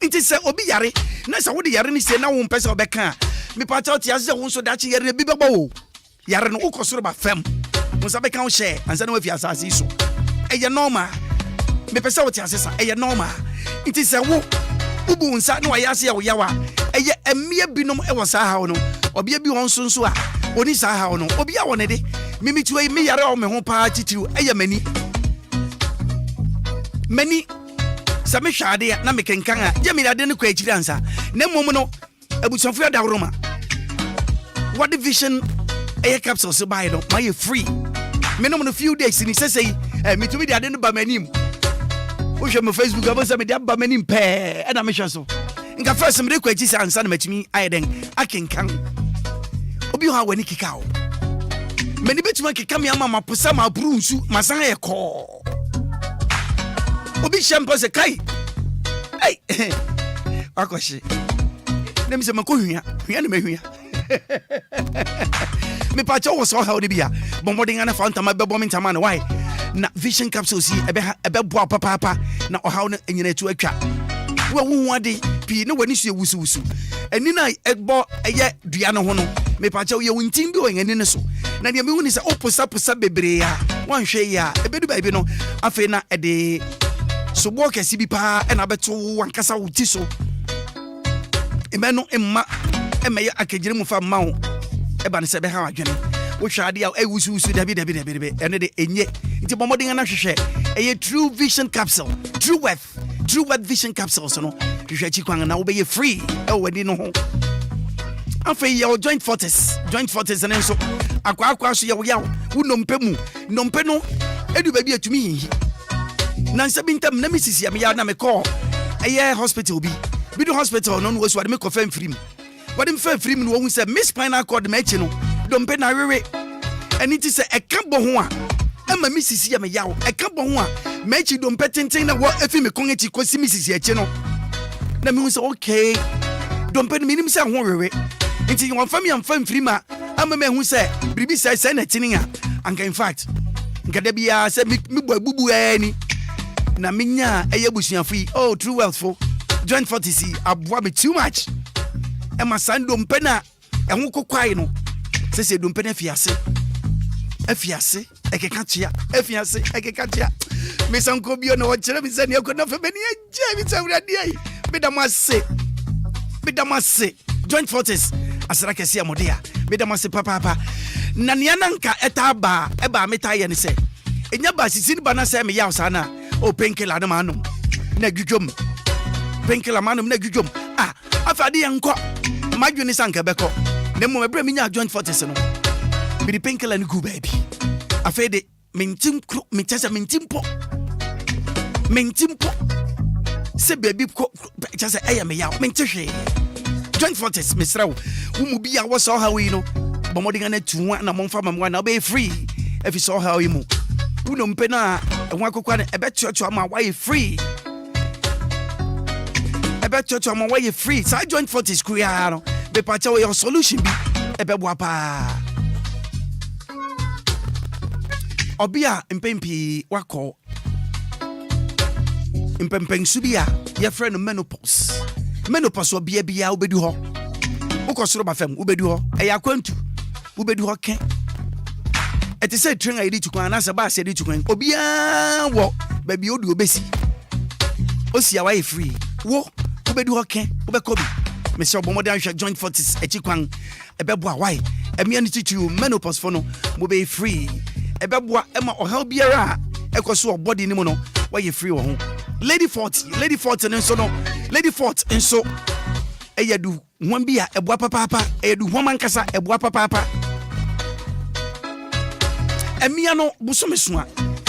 S2: It is obi yare. Na sa wo de yare ni se na wo mpese obeka. Me patch out ya se wo so da chi yare bi bebo. Yare no ukosoro ba fam. Mo sa be kan share, ansa na we fi asase so. Normal. Me pese wo ti asesa, normal. It is a wo ubu nsa na wayase ya yawa eye emie binom e wo sa ha no obi bi won so a oni sa ha no obi a won de mimi tuwe me yare o me ho pa titiru eye mani sa me hwade na me kenkan a je me ade ne kwa akiri ansa na mom no abusofo da roma what division eye capsule so buy no my free me no few days ni say me to be the ade no ba manim. Uche me Facebook abo se me dia ba manim pe e na me hwe so Nka first me kwa chisa ansa na matimi ayeden akenkan. Obi ho awani kika o. Mani betuma kika me ama maposa ma buru nsu masan ye ko. Obi shampo se kai. Hey. Akoshi. Nem se makohua. Hua na mahua. Me pa cho wo so ha odi bia. Bomboding ana fountain ma bebo mentama na why. Na vision capsules yi ebe boa papa na ohaw na enyina tu atwa. Wo hu ade pi na wani su ewusu. Ani na ebo eye dua no ho no. Me pa cho ye wuntin bi o ngani ne so. Na de me hu ni se oposa bebre ya. Wan hwe ya. Ebedu ba bi no afi na ede so bo kesi bi pa na beto wankasa wuti so. Emeno emma emeye akejire mu fa ma ho. Eba ne se be ha adwene. Wo hwade a ewusu dabi ene de enye nti bomodin na hwehwe eye true vision capsule true wealth vision capsule so no hwehwe chi kwan na wo be free e wadi no ho afei your joint fortis and so akwa so ye wo yawo wo nompe no edu ba bi atumi hinhi na nse bintam na misisi am ya na me call eye hospital bi do hospital no wo so ade me confirm free me wadi me free me no wo say miss spinal cord ma echi no dompe na wewe eni ti se ekabo ho a ema misisi ya me yawo ekabo ho a mechi dompe tenten na wo efi me kon echi kosi misisi echi no na me hu se okay dompe ni minim se ho wewe nti yo fam ya fam frima ama me hu se bribi se na tinin a anka in fact nka da bia se mi bubu ani na menya eye busuafo yi oh true wealth for joint 40c aboa me too much ema sandompe na ehun kokwai no se dompe na afiase ekekatia me sanko bio na wachira mi sani akona fa beni aje mi sawrade ai bedamase joint fortis asara kesi amodea bedamase papa na ne ananka etaba eba meta ye ne se enya ba sisi ni bana se me yaw sana o penkela na manum na dwudwom afade yanko madwene sanka beko na mo mebre mi nya joint fortis no me penkela ni ku baby afede mentimpo se baby ko chase eya me yaw mentihwe joint fortis misrawo wo mu bia wo so hawi no bomodinga na tuwa na momfa mamwa na be free if so hawi mu wo no mpe na ho akokwa na ebetuatu ama why free sa joint fortis kuya no be pa chawo your solution bi ebeboa pa Obia mpempi wako mpempensu bia ye friend menopause obia bia obedu ho ukosoro bafam obedu ho eya kwantu obedu ho ken eti say train ayi tukwan na se ba se di tukwan obia wo ba bi odu obesi osia wa free wo obedu ho ken obekobi me se obomo dan hwe joint fortis echikwan ebeboa why emia ni titu menopause for no mo be free ebeboa ema ohel biara ekoso body ni mo no why free wo ho lady 40 nso no lady 40 nso eyadu hwan bia eboa papa eyadu hwan mankasa eboa papa emia no busomesua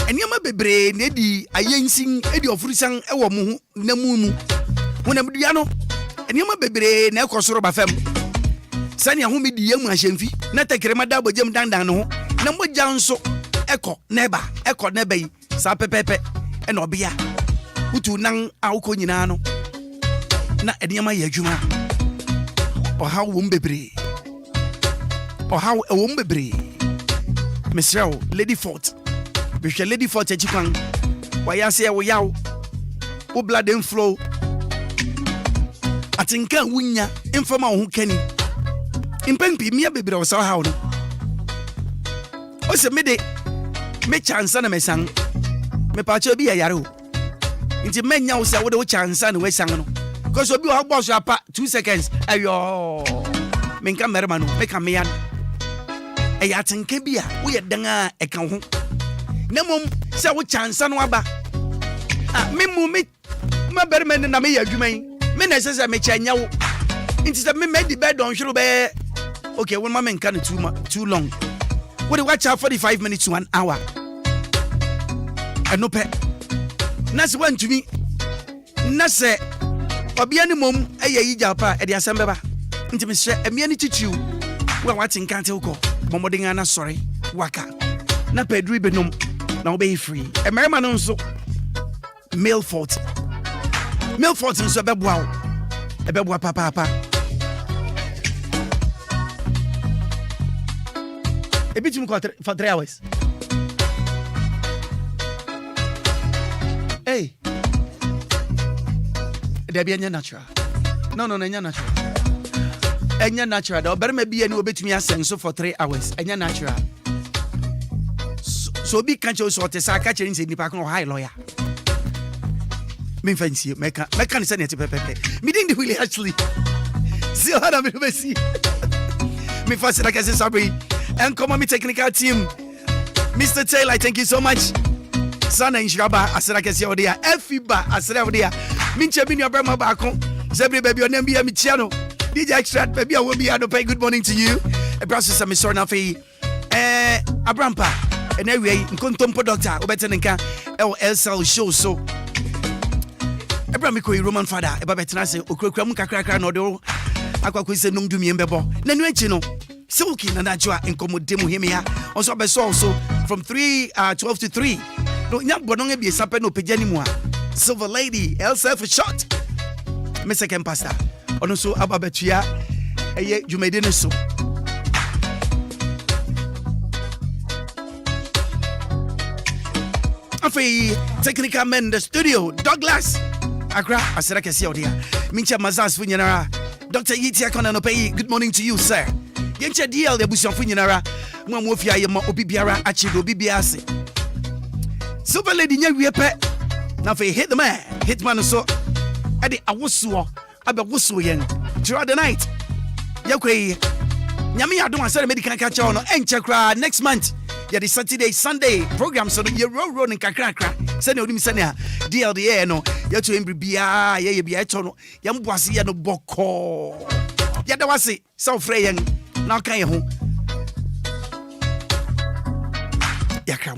S2: eniama bebre na di ayensin edi ofurisan ewo mu na mu wona mdua no eniama bebre na ekosoro bafam sani ahumi di yamu ahemfi na tekrema da bogem dandan no na mogya nso eko neba yi sa pepepe ena obia utu nan awko nyina no na eniama ye adwuma ohaw wo mbebre Mr. Lady Fort Bishop Lady Fort echikwan wayase wo yaw wo blood and flow atinka wunya infama wo kani impempi mia bebre wo saw haw no o se me chance na mesan me pa cho bi ya yare o nti menya wo se wo de wo chance na we san no because obi wo boss apa 2 seconds ayo menka merma no me ka me yan eya atinka bia wo ye dan a eka ho na mom se wo chance no aba me berma na me ya adwuman me na se me chanya wo nti se me di bed on hwero be okay when mama nka too long what do watch out 45 minutes to 1 hour and no pe na se want to me na se Obia ni mom eye yi japa e de asem beba nti me hye emia ni chichiu wa watin kante uko momodinga na sorry waka na pedri benom na obey free emerima no nso male 40 nso beboa papa a bit for 3 hours. Hey, there be any natural. No, any natural. Any natural. The better maybe any bit me so for 3 hours. Any natural. So big country so to say catch in the park no high lawyer. Me fancy make can send it to pepe. Me didn't really actually. See how I me see. Me first like I say sorry. And come on, me technical team. Mr. Taylor, thank you so much. Sana Inshaba, Asra Kessia Odia, Efiba, Asra Odia. Mincha Bin your Brahma Bako, Zebri baby, your name be a Michiano. DJ Extract, baby, I will be out to pay good morning to you. A process of Miss Sornafi, Abrampa, and anyway, Contompo Doctor, Obetanka, LSL show so. Abramiko, Roman father, a Babetanase, Okrokamuka Cracker, Nodo, Aquaquisa Nung Dumi and Bebo, Nanuachino. Silky Nanajua and Comodemo Hemia, also by also from 12 to 3. No, not Bononga be a sapeno pejanimua. Silver Lady, Elsa for shot. Mr. Campasta, also Ababetia, a ye you made in a so. Afi, technical men, the studio, Douglas, Accra, Asera Casiodia, Mincha Mazas Funyanara, Dr. Yitia Konanope, good morning to you, sir. Yencha DL de Bushon Funinara, Mamofia Yama Obibiara, Achido Bibiase. Silver Lady Nyawipe, now for hit the man, Hitman so, Eddie Awusuo, Abawusu Yen, throughout the night. Yakwe, Yami, I don't say medical catch on and Chakra next month. Yeah, the Saturday, Sunday program, so the year road in Accra, send you Senia, DLDA, no, Yato Embria, Yabiatono, Yambuasi, no Boko. Yadawasi, South Freyan. Now can you home? Yeah, come.